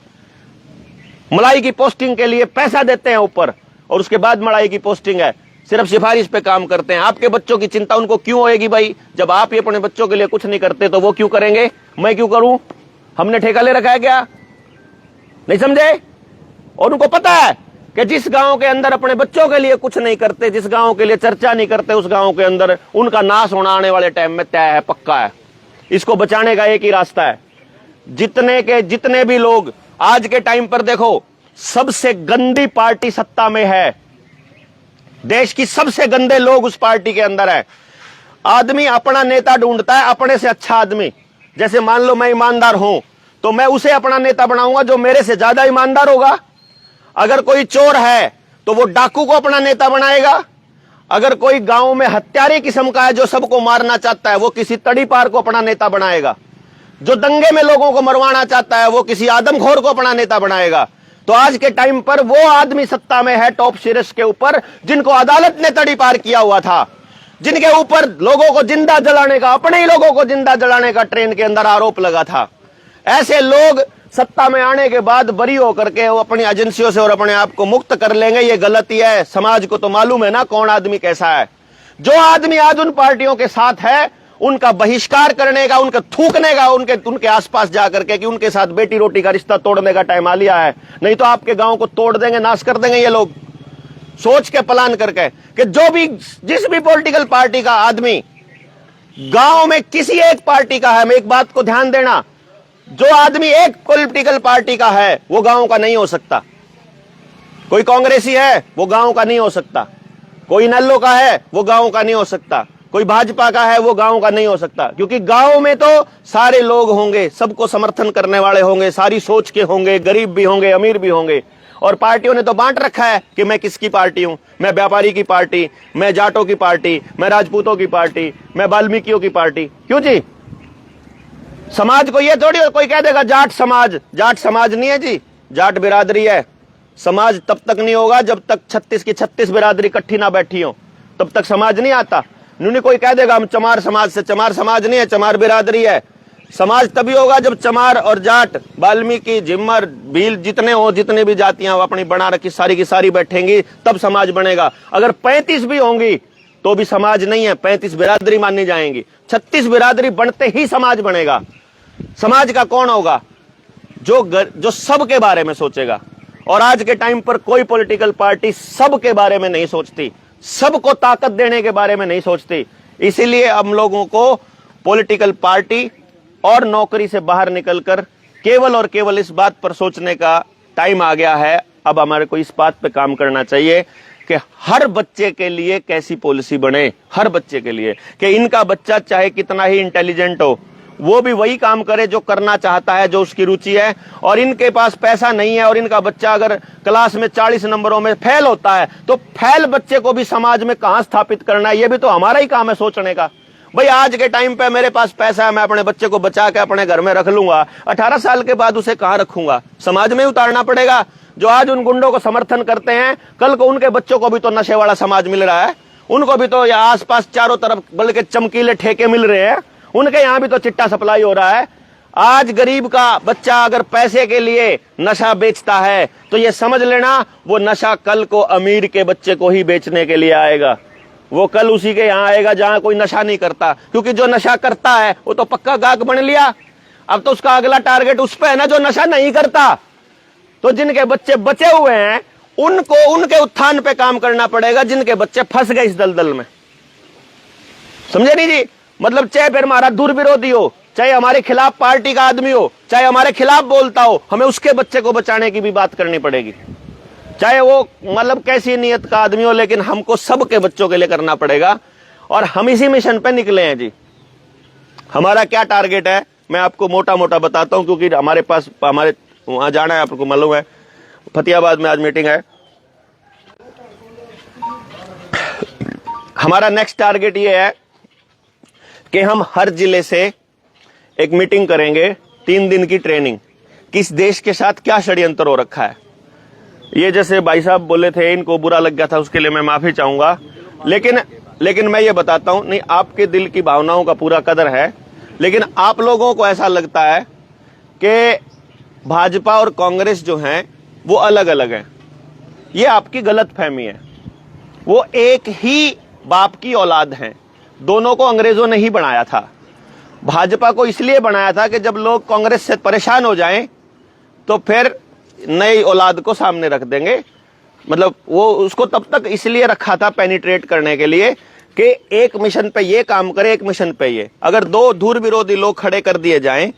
मलाई की पोस्टिंग के लिए पैसा देते हैं ऊपर और उसके बाद मलाई की पोस्टिंग है, सिर्फ सिफारिश पे काम करते हैं। आपके बच्चों की चिंता उनको क्यों होएगी भाई? जब आप ही अपने बच्चों के लिए कुछ नहीं करते तो वो क्यों करेंगे? मैं क्यों करूं? हमने ठेका ले रखा है क्या? नहीं समझे? और उनको पता है कि जिस गांव के अंदर अपने बच्चों के लिए कुछ नहीं करते, जिस गांव के लिए चर्चा नहीं करते, उस गांव के अंदर उनका नाश होना आने वाले टाइम में तय है, पक्का है। इसको बचाने का एक ही रास्ता है। जितने भी लोग आज के टाइम पर देखो, सबसे गंदी पार्टी सत्ता में है, देश की सबसे गंदे लोग उस पार्टी के अंदर है। आदमी अपना नेता ढूंढता है, अपने से अच्छा आदमी। जैसे मान लो मैं ईमानदार हूं तो मैं उसे अपना नेता बनाऊंगा जो मेरे से ज्यादा ईमानदार होगा। अगर कोई चोर है तो वो डाकू को अपना नेता बनाएगा। अगर कोई गांव में हत्यारे किस्म का है जो सबको मारना चाहता है, वो किसी तड़ीपार को अपना नेता बनाएगा। जो दंगे में लोगों को मरवाना चाहता है वो किसी आदमखोर को अपना नेता बनाएगा। तो आज के टाइम पर वो आदमी सत्ता में है टॉप शीर्ष के ऊपर जिनको अदालत ने तड़ीपार किया हुआ था, जिनके ऊपर लोगों को जिंदा जलाने का, अपने ही लोगों को जिंदा जलाने का ट्रेन के अंदर आरोप लगा था। ऐसे लोग सत्ता में आने के बाद बरी होकर के वो अपनी एजेंसियों से और अपने आप को मुक्त कर लेंगे। ये गलती है। समाज को तो मालूम है ना कौन आदमी कैसा है। जो आदमी आज उन पार्टियों के साथ है उनका बहिष्कार करने का, उनका थूकने का, उनके आसपास जाकर के कि उनके साथ बेटी रोटी का रिश्ता तोड़ने का टाइम आ लिया है। नहीं तो आपके गांव को तोड़ देंगे, नाश कर देंगे ये लोग। सोच के प्लान करके कि जिस भी पॉलिटिकल पार्टी का आदमी गांव में किसी एक पार्टी का है, मैं एक बात को ध्यान देना, जो आदमी एक पॉलिटिकल पार्टी का है वो गांव का नहीं हो सकता। कोई कांग्रेसी है वो गांव का नहीं हो सकता, कोई नल्लो का है वो गांव का नहीं हो सकता, कोई भाजपा का है वो गांव का नहीं हो सकता। क्योंकि गांव में तो सारे लोग होंगे, सबको समर्थन करने वाले होंगे, सारी सोच के होंगे, गरीब भी होंगे, अमीर भी होंगे। और पार्टियों ने तो बांट रखा है कि मैं किसकी पार्टी हूं। मैं व्यापारी की पार्टी, मैं जाटों की पार्टी, मैं राजपूतों की पार्टी, मैं वाल्मीकियों की पार्टी। क्यों जी? समाज को ये थोड़ी कोई कह देगा जाट समाज। जाट समाज नहीं है जी, जाट बिरादरी है। समाज तब तक नहीं होगा जब तक 36 की 36 बिरादरी इकट्ठी ना बैठी हो, तब तक समाज नहीं आता। न्यूनी कोई कह देगा हम चमार समाज से, चमार समाज नहीं है, चमार बिरादरी है। समाज तभी होगा जब चमार और जाट, वाल्मीकि, झिम्मर, भील जितने हो, जितने भी जातियां अपनी बना रखी सारी की सारी बैठेंगी, तब समाज बनेगा। अगर 35 भी होंगी तो भी समाज नहीं है, 35 बिरादरी मानी जाएंगी। 36 बिरादरी बनते ही समाज बनेगा। समाज का कौन होगा? जो सबके बारे में सोचेगा। और आज के टाइम पर कोई पॉलिटिकल पार्टी सबके बारे में नहीं सोचती, सबको ताकत देने के बारे में नहीं सोचती। इसीलिए हम लोगों को पॉलिटिकल पार्टी और नौकरी से बाहर निकलकर केवल और केवल इस बात पर सोचने का टाइम आ गया है। अब हमारे को इस बात पे काम करना चाहिए कि हर बच्चे के लिए कैसी पॉलिसी बने, हर बच्चे के लिए, कि इनका बच्चा चाहे कितना ही इंटेलिजेंट हो, वो भी वही काम करे जो करना चाहता है, जो उसकी रुचि है। और इनके पास पैसा नहीं है और इनका बच्चा अगर क्लास में 40 नंबरों में फेल होता है, तो फेल बच्चे को भी समाज में कहां स्थापित करना है, ये भी तो हमारा ही काम है सोचने का। भाई आज के टाइम पे मेरे पास पैसा है, मैं अपने बच्चे को बचा के अपने घर में रख लूंगा, 18 साल के बाद उसे कहां रखूंगा? समाज में उतारना पड़ेगा। जो आज उन गुंडों को समर्थन करते हैं, कल को उनके बच्चों को भी तो नशे वाला समाज मिल रहा है, उनको भी तो यहाँ आसपास चारों तरफ बल्कि चमकीले ठेके मिल रहे हैं, उनके यहां भी तो चिट्टा सप्लाई हो रहा है। आज गरीब का बच्चा अगर पैसे के लिए नशा बेचता है तो ये समझ लेना वो नशा कल को अमीर के बच्चे को ही बेचने के लिए आएगा। वो कल उसी के यहां आएगा जहां कोई नशा नहीं करता, क्योंकि जो नशा करता है वो तो पक्का गाहक बन लिया। अब तो उसका अगला टारगेट उस पे है ना जो नशा नहीं करता। तो जिनके बच्चे बचे हुए हैं उनको उनके उत्थान पे काम करना पड़ेगा, जिनके बच्चे फंस गए इस दलदल में। समझे नहीं जी? मतलब चाहे फिर हमारा दूर विरोधी हो, चाहे हमारे खिलाफ पार्टी का आदमी हो, चाहे हमारे खिलाफ बोलता हो, हमें उसके बच्चे को बचाने की भी बात करनी पड़ेगी। चाहे वो मतलब कैसी नियत का आदमी हो, लेकिन हमको सबके बच्चों के लिए करना पड़ेगा। और हम इसी मिशन पे निकले हैं जी। हमारा क्या टारगेट है मैं आपको मोटा मोटा बताता हूं, क्योंकि हमारे वहां जाना है, आपको मालूम है फतेहाबाद में आज मीटिंग है। हमारा नेक्स्ट टारगेट ये है कि हम हर जिले से एक मीटिंग करेंगे, 3 दिन की ट्रेनिंग, किस देश के साथ क्या षड्यंत्र हो रखा है। ये जैसे भाई साहब बोले थे, इनको बुरा लग गया था, उसके लिए मैं माफी चाहूंगा। लेकिन मैं ये बताता हूं, नहीं आपके दिल की भावनाओं का पूरा कदर है, लेकिन आप लोगों को ऐसा लगता है कि भाजपा और कांग्रेस जो हैं वो अलग अलग हैं। ये आपकी गलतफहमी है। वो एक ही बाप की औलाद हैं। दोनों को अंग्रेजों ने ही बनाया था। भाजपा को इसलिए बनाया था कि जब लोग कांग्रेस से परेशान हो जाएं तो फिर नई औलाद को सामने रख देंगे। मतलब वो उसको तब तक इसलिए रखा था पेनिट्रेट करने के लिए कि एक मिशन पे ये काम करे, एक मिशन पे ये। अगर 2 धुर विरोधी लोग खड़े कर दिए जाएं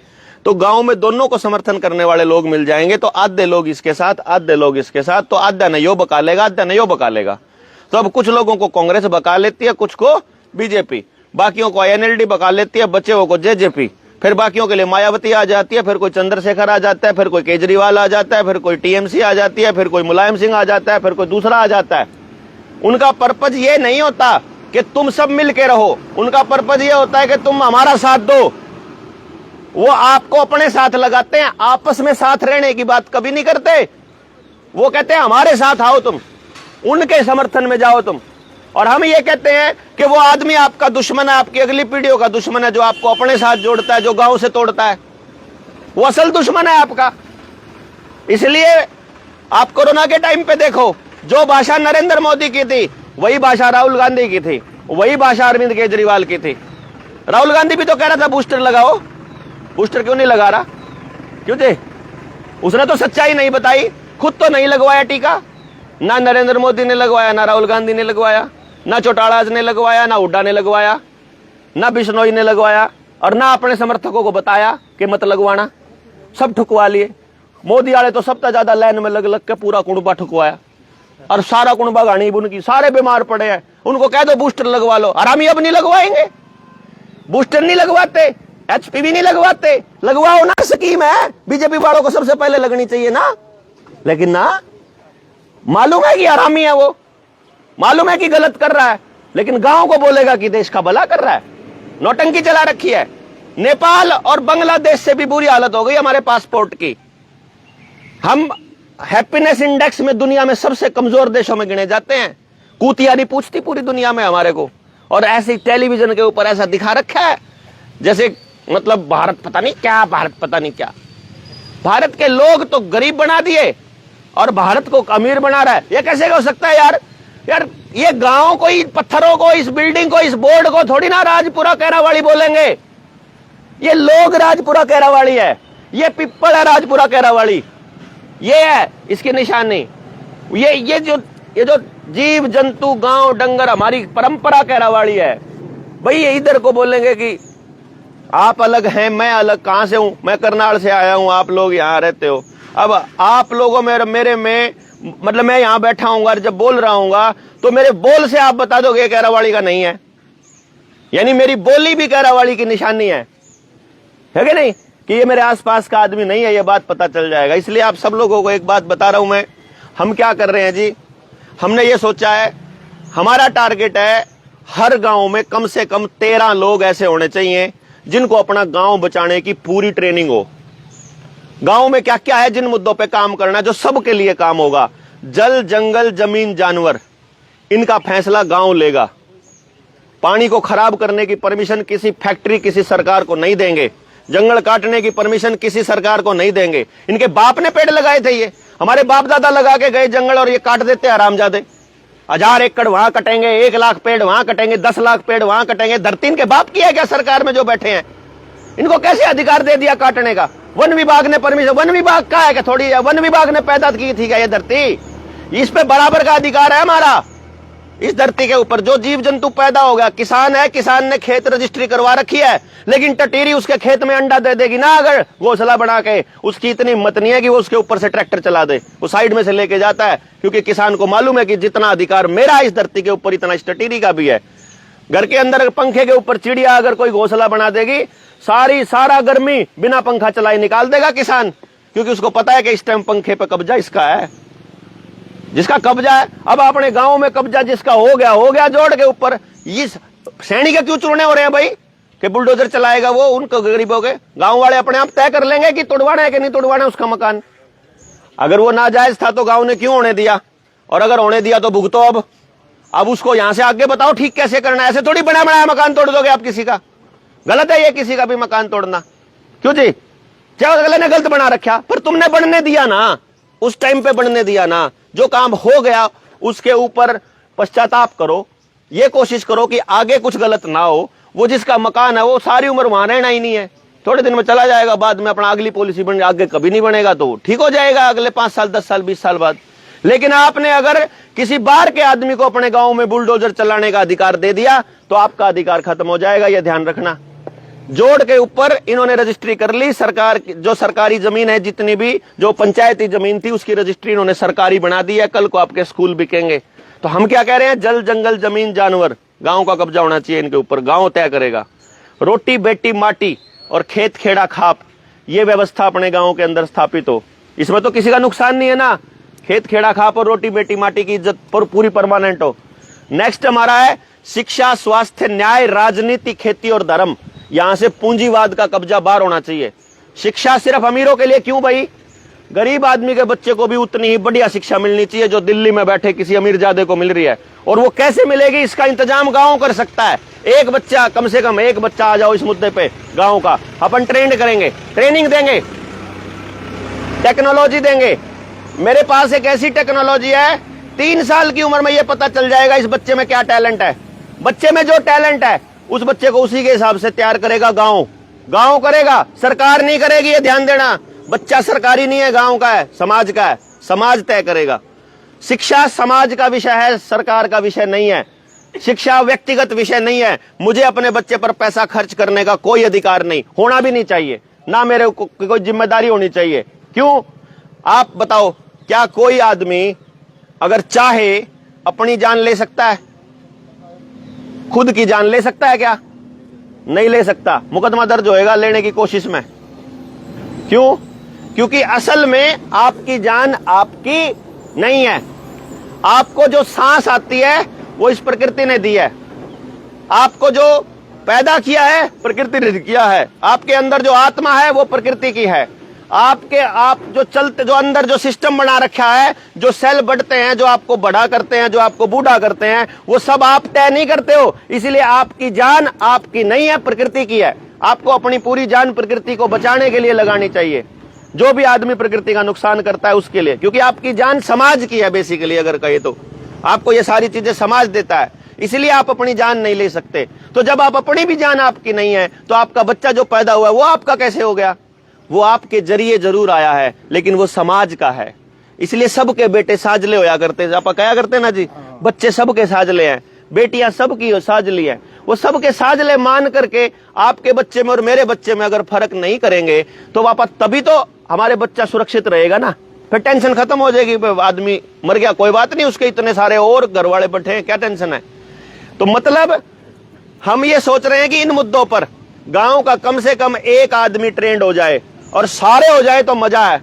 तो गांव में दोनों को समर्थन करने वाले लोग मिल जाएंगे। तो आधे लोग इसके साथ, आधे लोग इसके साथ, तो आधा न यो बका लेगा, आधा न यो बका लेगा। तो अब कुछ लोगों को कांग्रेस बका लेती है, कुछ को बीजेपी, बाकियों को INLD बका लेती है, बचे हुए को JJP, फिर बाकियों के लिए मायावती आ जाती है, फिर कोई चंद्रशेखर आ जाता है, फिर कोई केजरीवाल आ जाता है, फिर कोई TMC आ जाती है, फिर कोई मुलायम सिंह आ जाता है, फिर कोई दूसरा आ जाता है। उनका पर्पज ये नहीं होता कि तुम सब मिल के रहो, उनका पर्पज ये होता है कि तुम हमारा साथ दो। वो आपको अपने साथ लगाते हैं, आपस में साथ रहने की बात कभी नहीं करते। वो कहते हैं हमारे साथ आओ, तुम उनके समर्थन में जाओ तुम। और हम ये कहते हैं कि वो आदमी आपका दुश्मन है, आपकी अगली पीढ़ियों का दुश्मन है, जो आपको अपने साथ जोड़ता है, जो गांव से तोड़ता है, वो असल दुश्मन है आपका। इसलिए आप कोरोना के टाइम पे देखो, जो भाषा नरेंद्र मोदी की थी वही भाषा राहुल गांधी की थी, वही भाषा अरविंद केजरीवाल की थी। राहुल गांधी भी तो कह रहा था बूस्टर लगाओ, बूस्टर क्यों नहीं लगा रहा? क्यों थे? उसने तो सच्चाई नहीं बताई, खुद तो नहीं लगवाया टीका। ना नरेंद्र मोदी ने लगवाया, ना राहुल गांधी ने लगवाया, ना चौटाला ने लगवाया, ना हुड्डा ने लगवाया, ना बिश्नोई ने लगवाया, और ना अपने समर्थकों को बताया कि मत लगवाना। सब ठुकवा लिए। मोदी वाले तो सबसे ज्यादा लाइन में लग के पूरा कुणबा ठुकवाया, और सारा कुणबा गाड़ी उनकी, सारे बीमार पड़े हैं। उनको कह दो बूस्टर लगवा लो, आरामी अब नहीं लगवाएंगे। बूस्टर नहीं लगवाते, HPV नहीं लगवाते, लगवाओ ना, स्कीम है, बीजेपी वालों को सबसे पहले लगनी चाहिए ना। लेकिन ना, मालूम है कि आरामी है, वो मालूम है कि गलत कर रहा है, लेकिन गांव को बोलेगा कि देश का भला कर रहा है। नौटंकी चला रखी है। नेपाल और बांग्लादेश से भी बुरी हालत हो गई हमारे पासपोर्ट की। हम हैप्पीनेस इंडेक्स में दुनिया में सबसे कमजोर देशों में गिने जाते हैं। कूतिया नहीं पूछती पूरी दुनिया में हमारे को, और ऐसे टेलीविजन के ऊपर ऐसा दिखा रखा है जैसे मतलब भारत पता नहीं क्या, भारत पता नहीं क्या। भारत के लोग तो गरीब बना दिए और भारत को अमीर बना रहा है। ये कैसे हो सकता है यार? यार ये गांव को, इस पत्थरों को, इस बिल्डिंग को, इस बोर्ड को थोड़ी ना राजपुरा कैरावाड़ी बोलेंगे। ये लोग राजपुरा कैरावाड़ी है, ये पिप्पल है राजपुरा कैरावाड़ी, ये है इसकी निशानी। ये जो जीव जंतु गांव डंगर हमारी परंपरा कैरावाड़ी है भाई। ये इधर को बोलेंगे कि आप अलग हैं, मैं अलग। कहां से हूं? मैं करनाल से आया हूं, आप लोग यहां रहते हो। अब आप लोगों मेरे में मतलब मैं यहां बैठा हूंगा और जब बोल रहा हूंगा तो मेरे बोल से आप बता दोगे कैरावाड़ी का नहीं है, यानी मेरी बोली भी कैरावाड़ी की निशानी है कि नहीं, कि ये मेरे आसपास का आदमी नहीं है, ये बात पता चल जाएगा। इसलिए आप सब लोगों को एक बात बता रहा हूं मैं। हम क्या कर रहे हैं जी, हमने ये सोचा है, हमारा टारगेट है हर गांव में कम से कम 13 लोग ऐसे होने चाहिए जिनको अपना गांव बचाने की पूरी ट्रेनिंग हो। गांव में क्या क्या है, जिन मुद्दों पे काम करना है, जो सबके लिए काम होगा। जल, जंगल, जमीन, जानवर, इनका फैसला गांव लेगा। पानी को खराब करने की परमिशन किसी फैक्ट्री, किसी सरकार को नहीं देंगे। जंगल काटने की परमिशन किसी सरकार को नहीं देंगे। इनके बाप ने पेड़ लगाए थे, ये हमारे बाप दादा लगा के गए जंगल और ये काट देते हरामजादे। 1000 एकड़ वहां कटेंगे, 1 लाख पेड़ वहां कटेंगे, 10 लाख पेड़ वहां कटेंगे। धरती इनके बाप की है क्या सरकार में जो बैठे हैं? इनको कैसे अधिकार दे दिया काटने का? वन विभाग ने परमिशन, वन विभाग का है क्या? थोड़ी वन विभाग ने पैदा की थी क्या ये धरती? इस पे बराबर का अधिकार है हमारा। इस धरती के ऊपर जो जीव जंतु पैदा हो गया, किसान है, किसान ने खेत रजिस्ट्री करवा रखी है, लेकिन टटीरी उसके खेत में अंडा दे देगी ना अगर घोंसला बना के। उसकी इतनी हिम्मत नहीं है कि वो उसके ऊपर से ट्रैक्टर चला दे, वो साइड में से लेके जाता है, क्योंकि किसान को मालूम है कि जितना अधिकार मेरा इस धरती के ऊपर इतना इस टटीरी का भी है। घर के अंदर पंखे के ऊपर चिड़िया अगर कोई घोंसला बना देगी, सारा गर्मी बिना पंखा चलाए निकाल देगा किसान, क्योंकि उसको पता है कि इस टाइम पंखे पे कब्जा इसका है, जिसका कब्जा है। अब अपने गांव में कब्जा जिसका हो गया जोड़ के ऊपर। इस सैनी के क्यों चूरने हो रहे हैं भाई कि बुलडोजर चलाएगा वो? उनको गरीबों के गांव वाले अपने आप तय कर लेंगे कि तोड़वाना है कि नहीं तोड़वाना उसका मकान। अगर वो नाजायज था तो गांव ने क्यों होने दिया, और अगर होने दिया तो भुगतो। अब उसको यहां से आगे बताओ ठीक कैसे करना है। ऐसे थोड़ी बना बनाया मकान तोड़ दोगे आप किसी का। गलत है ये किसी का भी मकान तोड़ना। क्यों जी? चाहे अगले ने गलत बना रखा, पर तुमने बनने दिया ना, उस टाइम पे बनने दिया ना। जो काम हो गया उसके ऊपर पश्चाताप करो, ये कोशिश करो कि आगे कुछ गलत ना हो। वो जिसका मकान है वो सारी उम्र वहां रहना ही नहीं है, थोड़े दिन में चला जाएगा, बाद में अपना अगली पॉलिसी बन, आगे कभी नहीं बनेगा तो ठीक हो जाएगा अगले 5 साल 10 साल 20 साल बाद। लेकिन आपने अगर किसी बाहर के आदमी को अपने गांव में बुलडोजर चलाने का अधिकार दे दिया तो आपका अधिकार खत्म हो जाएगा, यह ध्यान रखना। जोड़ के ऊपर इन्होंने रजिस्ट्री कर ली। सरकार जो सरकारी जमीन है, जितनी भी जो पंचायती जमीन थी उसकी रजिस्ट्री इन्होंने सरकारी बना दी है। कल को आपके स्कूल बिकेंगे। तो हम क्या कह रहे हैं, जल, जंगल, जमीन, जानवर, गांव का कब्जा होना चाहिए इनके ऊपर। गांव तय करेगा। रोटी बेटी माटी और खेत खेड़ा खाप, ये व्यवस्था अपने गांव के अंदर स्थापित हो। इसमें तो किसी का नुकसान नहीं है ना। खेत खेड़ा खाप और रोटी बेटी माटी की इज्जत पूरी परमानेंट हो। नेक्स्ट हमारा है शिक्षा, स्वास्थ्य, न्याय, राजनीति, खेती और धर्म। यहां से पूंजीवाद का कब्जा बाहर होना चाहिए। शिक्षा सिर्फ अमीरों के लिए क्यों भाई? गरीब आदमी के बच्चे को भी उतनी ही बढ़िया शिक्षा मिलनी चाहिए जो दिल्ली में बैठे किसी अमीरजादे को मिल रही है। और वो कैसे मिलेगी, इसका इंतजाम गांव कर सकता है। एक बच्चा, कम से कम एक बच्चा आ जाओ इस मुद्दे पे गांव का, अपन ट्रेंड करेंगे, ट्रेनिंग देंगे, टेक्नोलॉजी देंगे। मेरे पास एक ऐसी टेक्नोलॉजी है, 3 साल की उम्र में यह पता चल जाएगा इस बच्चे में क्या टैलेंट है। बच्चे में जो टैलेंट है उस बच्चे को उसी के हिसाब से तैयार करेगा गांव करेगा, सरकार नहीं करेगी। ये ध्यान देना, बच्चा सरकारी नहीं है, गांव का है, समाज का है, समाज तय करेगा। शिक्षा समाज का विषय है, सरकार का विषय नहीं है। शिक्षा व्यक्तिगत विषय नहीं है। मुझे अपने बच्चे पर पैसा खर्च करने का कोई अधिकार नहीं, होना भी नहीं चाहिए, ना मेरे को कोई जिम्मेदारी होनी चाहिए। क्यों? आप बताओ, क्या कोई आदमी अगर चाहे अपनी जान ले सकता है? खुद की जान ले सकता है क्या? नहीं ले सकता। मुकदमा दर्ज होएगा लेने की कोशिश में। क्यों? क्योंकि असल में आपकी जान आपकी नहीं है। आपको जो सांस आती है वो इस प्रकृति ने दी है। आपको जो पैदा किया है प्रकृति ने किया है। आपके अंदर जो आत्मा है वो प्रकृति की है। आप जो अंदर जो सिस्टम बना रखा है, जो सेल बढ़ते हैं, जो आपको बड़ा करते हैं, जो आपको बूढ़ा करते हैं, वो सब आप तय नहीं करते हो। इसलिए आपकी जान आपकी नहीं है, प्रकृति की है। आपको अपनी पूरी जान प्रकृति को बचाने के लिए लगानी चाहिए। जो भी आदमी प्रकृति का नुकसान करता है उसके लिए, क्योंकि आपकी जान समाज की है बेसिकली, अगर कहे तो आपको ये सारी चीजें समाज देता है, इसलिए आप अपनी जान नहीं ले सकते। तो जब आप अपनी भी जान आपकी नहीं है, तो आपका बच्चा जो पैदा हुआ है वो आपका कैसे हो गया? वो आपके जरिए जरूर आया है, लेकिन वो समाज का है। इसलिए सबके बेटे साजले होया करते, आप क्या करते ना जी, बच्चे सबके साजले हैं, बेटियां सबकी साजली है। वो सबके साजले मान करके आपके बच्चे में और मेरे बच्चे में अगर फर्क नहीं करेंगे तो वापस तभी तो हमारे बच्चा सुरक्षित रहेगा ना। फिर टेंशन खत्म हो जाएगी, आदमी मर गया कोई बात नहीं, उसके इतने सारे और घर वाले बैठे हैं, क्या टेंशन है। तो मतलब हम ये सोच रहे हैं कि इन मुद्दों पर गांव का कम से कम एक आदमी ट्रेंड हो जाए और सारे हो जाए तो मजा है।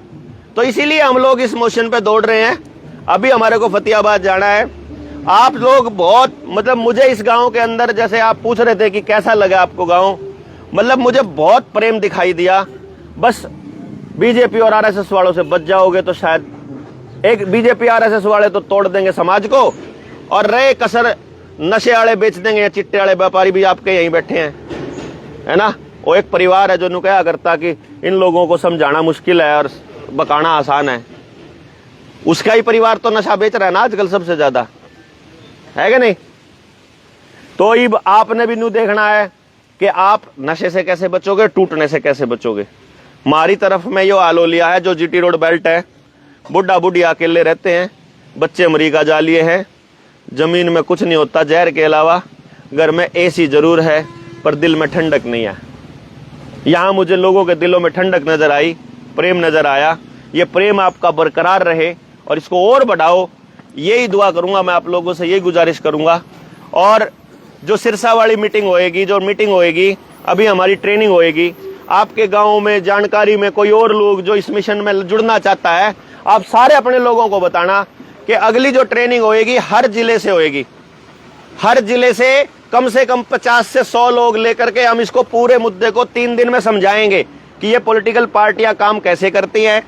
तो इसीलिए हम लोग इस मोशन पे दौड़ रहे हैं। अभी हमारे को फतेहाबाद जाना है। आप लोग बहुत, मतलब मुझे इस गांव के अंदर, जैसे आप पूछ रहे थे कि कैसा लगा आपको गांव, मतलब मुझे बहुत प्रेम दिखाई दिया। बस बीजेपी और आरएसएस वालों से बच जाओगे तो शायद, एक बीजेपी आरएसएस वाले तो तोड़ देंगे समाज को, और रहे कसर नशे वाले बेच देंगे या चिट्टे वाले व्यापारी भी आपके यहीं बैठे हैं, है ना। वो एक परिवार है जो नुकया करता कि इन लोगों को समझाना मुश्किल है और बकाना आसान है। उसका ही परिवार तो नशा बेच रहा है ना आजकल सबसे ज्यादा, है कि नहीं। तो अब आपने भी नू देखना है कि आप नशे से कैसे बचोगे, टूटने से कैसे बचोगे। हमारी तरफ में यो आलोलिया है, जो जीटी रोड बेल्ट है, बुढ़ा बुढ़ी अकेले रहते हैं, बच्चे अमरीका जा लिए हैं, जमीन में कुछ नहीं होता जहर के अलावा, घर में एसी जरूर है पर दिल में ठंडक नहीं है। यहां मुझे लोगों के दिलों में ठंडक नजर आई, प्रेम नजर आया। ये प्रेम आपका बरकरार रहे और इसको और बढ़ाओ, यही दुआ करूंगा मैं आप लोगों से, यही गुजारिश करूंगा। और जो सिरसा वाली मीटिंग होएगी, जो मीटिंग होएगी, अभी हमारी ट्रेनिंग होएगी, आपके गांव में जानकारी में कोई और लोग जो इस मिशन में जुड़ना चाहता है, आप सारे अपने लोगों को बताना कि अगली जो ट्रेनिंग होएगी हर जिले से होएगी। हर जिले से कम 50 से 100 लोग लेकर के हम इसको पूरे मुद्दे को 3 दिन में समझाएंगे कि ये पॉलिटिकल पार्टियां काम कैसे करती हैं,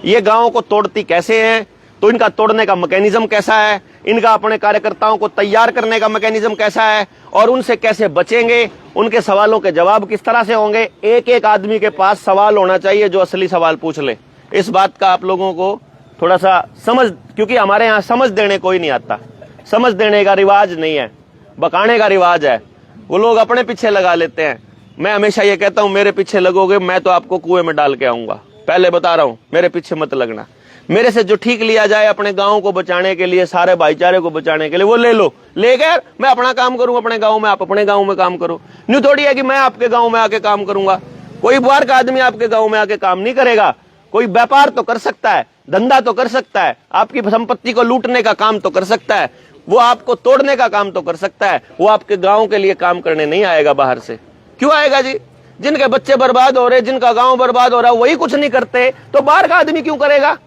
ये गांव को तोड़ती कैसे हैं, तो इनका तोड़ने का मैकेनिज्म कैसा है, इनका अपने कार्यकर्ताओं को तैयार करने का मैकेनिज्म कैसा है, और उनसे कैसे बचेंगे, उनके सवालों के जवाब किस तरह से होंगे। एक एक आदमी के पास सवाल होना चाहिए जो असली सवाल पूछ ले। इस बात का आप लोगों को थोड़ा सा समझ, क्योंकि हमारे यहाँ समझ देने कोई नहीं आता, समझ देने का रिवाज नहीं है, बकाने का रिवाज है। वो लोग अपने पीछे लगा लेते हैं। मैं हमेशा ये कहता हूं, मेरे पीछे लगोगे मैं तो आपको कुएं में डाल के आऊंगा, पहले बता रहा हूं, मेरे पीछे मत लगना। मेरे से जो ठीक लिया जाए अपने गांव को बचाने के लिए, सारे भाईचारे को बचाने के लिए, वो ले लो, ले गए। मैं अपना काम करूं अपने गांव में, आप अपने गांव में काम करो। न्यू थोड़ी है कि मैं आपके गांव में आके काम करूंगा। कोई बाहर का आदमी आपके गांव में आके काम नहीं करेगा। कोई व्यापार तो कर सकता है, धंधा तो कर सकता है, आपकी संपत्ति को लूटने का काम तो कर सकता है, वो आपको तोड़ने का काम तो कर सकता है। वो आपके गांव के लिए काम करने नहीं आएगा बाहर से। क्यों आएगा जी? जिनके बच्चे बर्बाद हो रहे, जिनका गांव बर्बाद हो रहा है, वही कुछ नहीं करते, तो बाहर का आदमी क्यों करेगा?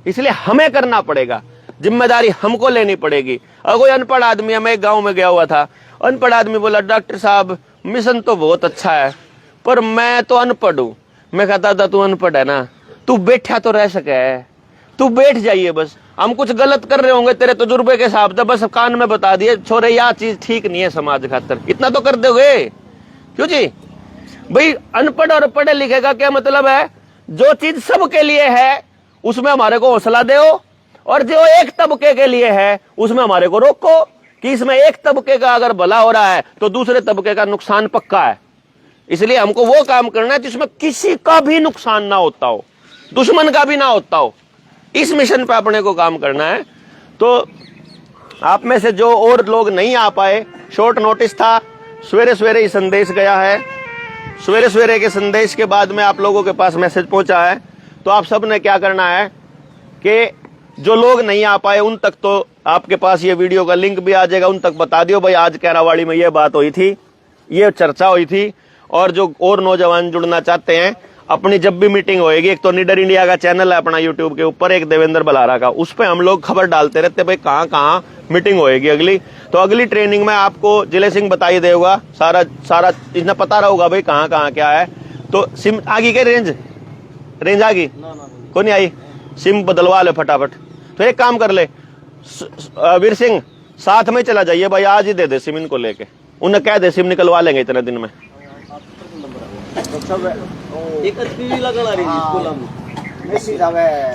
इसलिए हमें करना पड़ेगा, जिम्मेदारी हमको लेनी पड़ेगी। और कोई अनपढ़ आदमी है, मैं एक गांव में गया हुआ था, अनपढ़ आदमी बोला, डॉक्टर साहब मिशन तो बहुत अच्छा है पर मैं तो अनपढ़ हूं। मैं कहता था तू अनपढ़ है ना, तू बैठा तो रह सके, तू बैठ जाइए, बस हम कुछ गलत कर रहे होंगे तेरे तजुर्बे के हिसाब से, बस कान में बता दिए, छोरे यह चीज ठीक नहीं है समाज खातर, इतना तो कर दोगे। क्यों जी भाई? अनपढ़ और पढ़े लिखे का क्या मतलब है? जो चीज सबके लिए है उसमें हमारे को हौसला दो, और जो एक तबके के लिए है उसमें हमारे को रोको कि इसमें एक तबके का अगर भला हो रहा है तो दूसरे तबके का नुकसान पक्का है। इसलिए हमको वो काम करना है जिसमें किसी का भी नुकसान ना होता हो, दुश्मन का भी ना होता हो। इस मिशन पे अपने को काम करना है। तो आप में से जो और लोग नहीं आ पाए, शॉर्ट नोटिस था, सवेरे सवेरे ही संदेश गया है, सवेरे सवेरे के संदेश के बाद में आप लोगों के पास मैसेज पहुंचा है। तो आप सब ने क्या करना है कि जो लोग नहीं आ पाए उन तक तो आपके पास ये वीडियो का लिंक भी आ जाएगा, उन तक बता दियो भाई आज कैरावाड़ी में ये बात हुई थी, ये चर्चा हुई थी। और जो और नौजवान जुड़ना चाहते हैं, अपनी जब भी मीटिंग होएगी, एक तो निडर इंडिया का चैनल है अपना यूट्यूब के ऊपर, एक देवेंद्र बलारा का, उस पर हम लोग खबर डालते रहते भाई कहाँ कहाँ मीटिंग होएगी अगली। तो अगली ट्रेनिंग में आपको जिले सिंह बताई देगा, सारा इतना पता रहेगा भाई कहाँ कहाँ क्या है। तो सिम आगे के रेंज रेंज आ गई? कोई नहीं आई? सिम बदलवा ले फटाफट। तो एक काम कर ले वीर सिंह, साथ में चला जाइए भाई, आज ही दे दे सिम इनको लेके, उन्हें कह दे सिम निकलवा लेंगे इतने दिन में।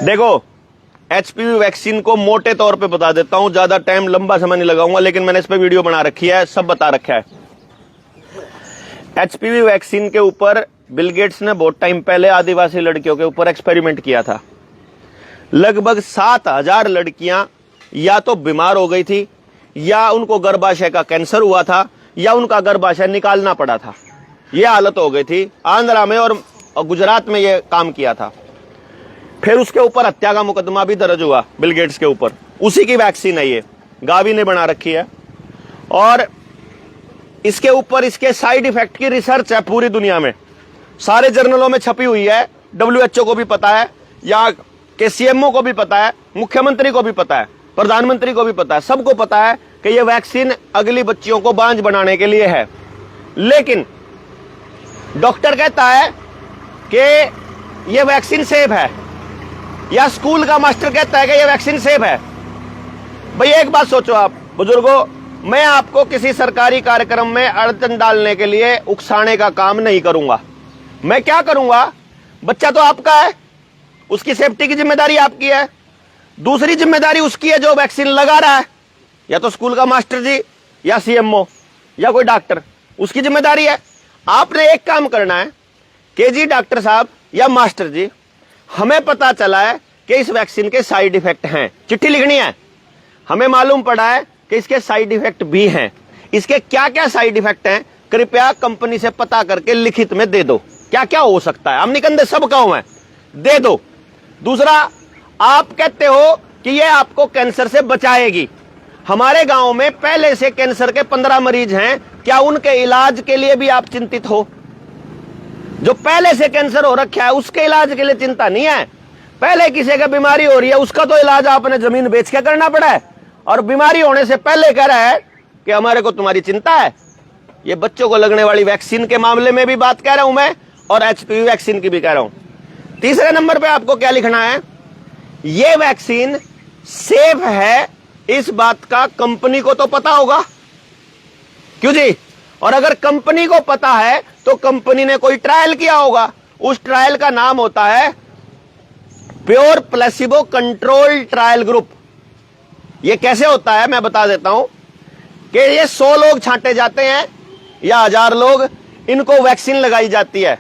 देखो HPV वैक्सीन को मोटे तौर पे बता देता हूं, ज्यादा टाइम लंबा समय नहीं लगाऊंगा, लेकिन मैंने इस पे वीडियो बना रखी है, सब बता रखा है। HPV वैक्सीन के ऊपर बिल गेट्स ने बहुत टाइम पहले आदिवासी लड़कियों के ऊपर एक्सपेरिमेंट किया था। लगभग 7000 लड़कियां या तो बीमार हो गई थी, या उनको गर्भाशय का कैंसर हुआ था, या उनका गर्भाशय निकालना पड़ा था। यह हालत हो गई थी। आंध्रा में और गुजरात में यह काम किया था। फिर उसके ऊपर हत्या का मुकदमा भी दर्ज हुआ बिल गेट्स के ऊपर। उसी की वैक्सीन है ये, गावी ने बना रखी है, और इसके ऊपर इसके साइड इफेक्ट की रिसर्च है पूरी दुनिया में, सारे जर्नलों में छपी हुई है। WHO को भी पता है, या के CMO को भी पता है, मुख्यमंत्री को भी पता है, प्रधानमंत्री को भी पता है, सबको पता है कि यह वैक्सीन अगली बच्चियों को बांझ बनाने के लिए है। लेकिन डॉक्टर कहता है कि यह वैक्सीन सेफ है, या स्कूल का मास्टर कहता है कि यह वैक्सीन सेफ है। भाई एक बात सोचो आप बुजुर्गों, मैं आपको किसी सरकारी कार्यक्रम में अड़चन डालने के लिए उकसाने का काम नहीं करूंगा। मैं क्या करूंगा, बच्चा तो आपका है, उसकी सेफ्टी की जिम्मेदारी आपकी है। दूसरी जिम्मेदारी उसकी है जो वैक्सीन लगा रहा है, या तो स्कूल का मास्टर जी, या CMO, या कोई डॉक्टर, उसकी जिम्मेदारी है। आपने एक काम करना है कि जी डॉक्टर साहब या मास्टर जी, हमें पता चला है कि इस वैक्सीन के साइड इफेक्ट हैं, चिट्ठी लिखनी है। हमें मालूम पड़ा है कि इसके साइड इफेक्ट भी हैं। इसके क्या क्या साइड इफेक्ट हैं, कृपया कंपनी से पता करके लिखित में दे दो, क्या क्या हो सकता है। हम निकंदे सब गाँव में दे दो। दूसरा, आप कहते हो कि ये आपको कैंसर से बचाएगी। हमारे गांव में पहले से कैंसर के 15 मरीज हैं, क्या उनके इलाज के लिए भी आप चिंतित हो? जो पहले से कैंसर हो रखा है उसके इलाज के लिए चिंता नहीं है। पहले किसी का बीमारी हो रही है, उसका तो इलाज आपने जमीन बेच के करना पड़ा है, और बीमारी होने से पहले कह रहा है कि हमारे को तुम्हारी चिंता है। ये बच्चों को लगने वाली वैक्सीन के मामले में भी बात कह रहा हूं मैं, और HPV वैक्सीन की भी कह रहा हूं। तीसरे नंबर पे आपको क्या लिखना है, ये वैक्सीन सेफ है, इस बात का कंपनी को तो पता होगा, क्यों जी? और अगर कंपनी को पता है तो कंपनी ने कोई ट्रायल किया होगा। उस ट्रायल का नाम होता है pure placebo control trial group. ये कैसे होता है मैं बता देता हूं कि ये 100 लोग छांटे जाते हैं या 1000 लोग, इनको वैक्सीन लगाई जाती है।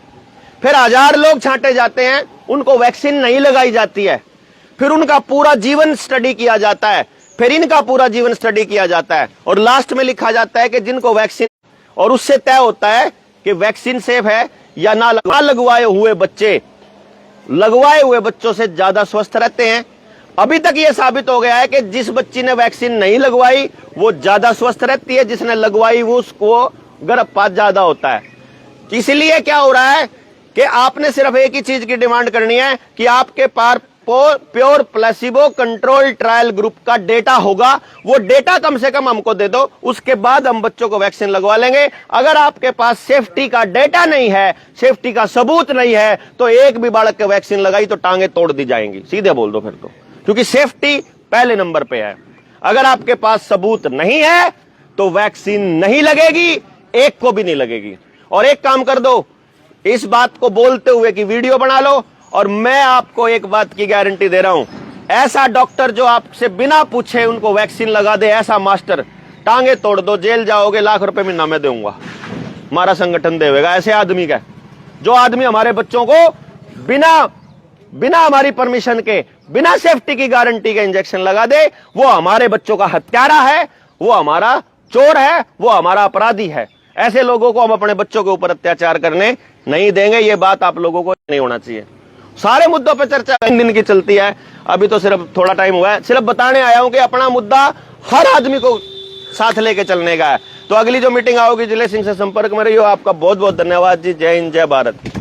फिर 1000 लोग छांटे जाते हैं, उनको वैक्सीन नहीं लगाई जाती है। फिर उनका पूरा जीवन स्टडी किया जाता है, फिर इनका पूरा जीवन स्टडी किया जाता है, और लास्ट में लिखा जाता है कि जिनको वैक्सीन, और उससे तय होता है कि वैक्सीन सेफ है या ना। लगवाए हुए बच्चे लगवाए हुए बच्चों से ज्यादा स्वस्थ रहते हैं। अभी तक यह साबित हो गया है कि जिस बच्ची ने वैक्सीन नहीं लगवाई वो ज्यादा स्वस्थ रहती है, जिसने लगवाई वो उसको गर्भपात ज्यादा होता है। इसलिए क्या हो रहा है कि आपने सिर्फ एक ही चीज की डिमांड करनी है कि आपके पास pure placebo control trial group का डेटा होगा, वो डेटा कम से कम हमको दे दो, उसके बाद हम बच्चों को वैक्सीन लगवा लेंगे। अगर आपके पास सेफ्टी का डेटा नहीं है, सेफ्टी का सबूत नहीं है, तो एक भी बालक के वैक्सीन लगाई तो टांगे तोड़ दी जाएंगी, सीधे बोल दो फिर तो, क्योंकि सेफ्टी पहले नंबर पे है। अगर आपके पास सबूत नहीं है तो वैक्सीन नहीं लगेगी, एक को भी नहीं लगेगी। और एक काम कर दो, इस बात को बोलते हुए कि वीडियो बना लो, और मैं आपको एक बात की गारंटी दे रहा हूं, ऐसा डॉक्टर जो आपसे बिना पूछे उनको वैक्सीन लगा दे, ऐसा मास्टर, टांगे तोड़ दो, जेल जाओगे, लाख रुपए महीना में दूंगा, हमारा संगठन देगा। ऐसे आदमी का, जो आदमी हमारे बच्चों को बिना हमारी परमिशन के, बिना सेफ्टी की गारंटी के इंजेक्शन लगा दे, वो हमारे बच्चों का हत्यारा है, वो हमारा चोर है, वो हमारा अपराधी है। ऐसे लोगों को हम अपने बच्चों के ऊपर अत्याचार करने नहीं देंगे। ये बात आप लोगों को नहीं होना चाहिए। सारे मुद्दों पर चर्चा 3 दिन की चलती है, अभी तो सिर्फ थोड़ा टाइम हुआ है। सिर्फ बताने आया हूं कि अपना मुद्दा हर आदमी को साथ लेके चलने का है। तो अगली जो मीटिंग आओगी जिले सिंह से संपर्क में रहियो। आपका बहुत बहुत धन्यवाद जी। जय हिंद, जय भारत।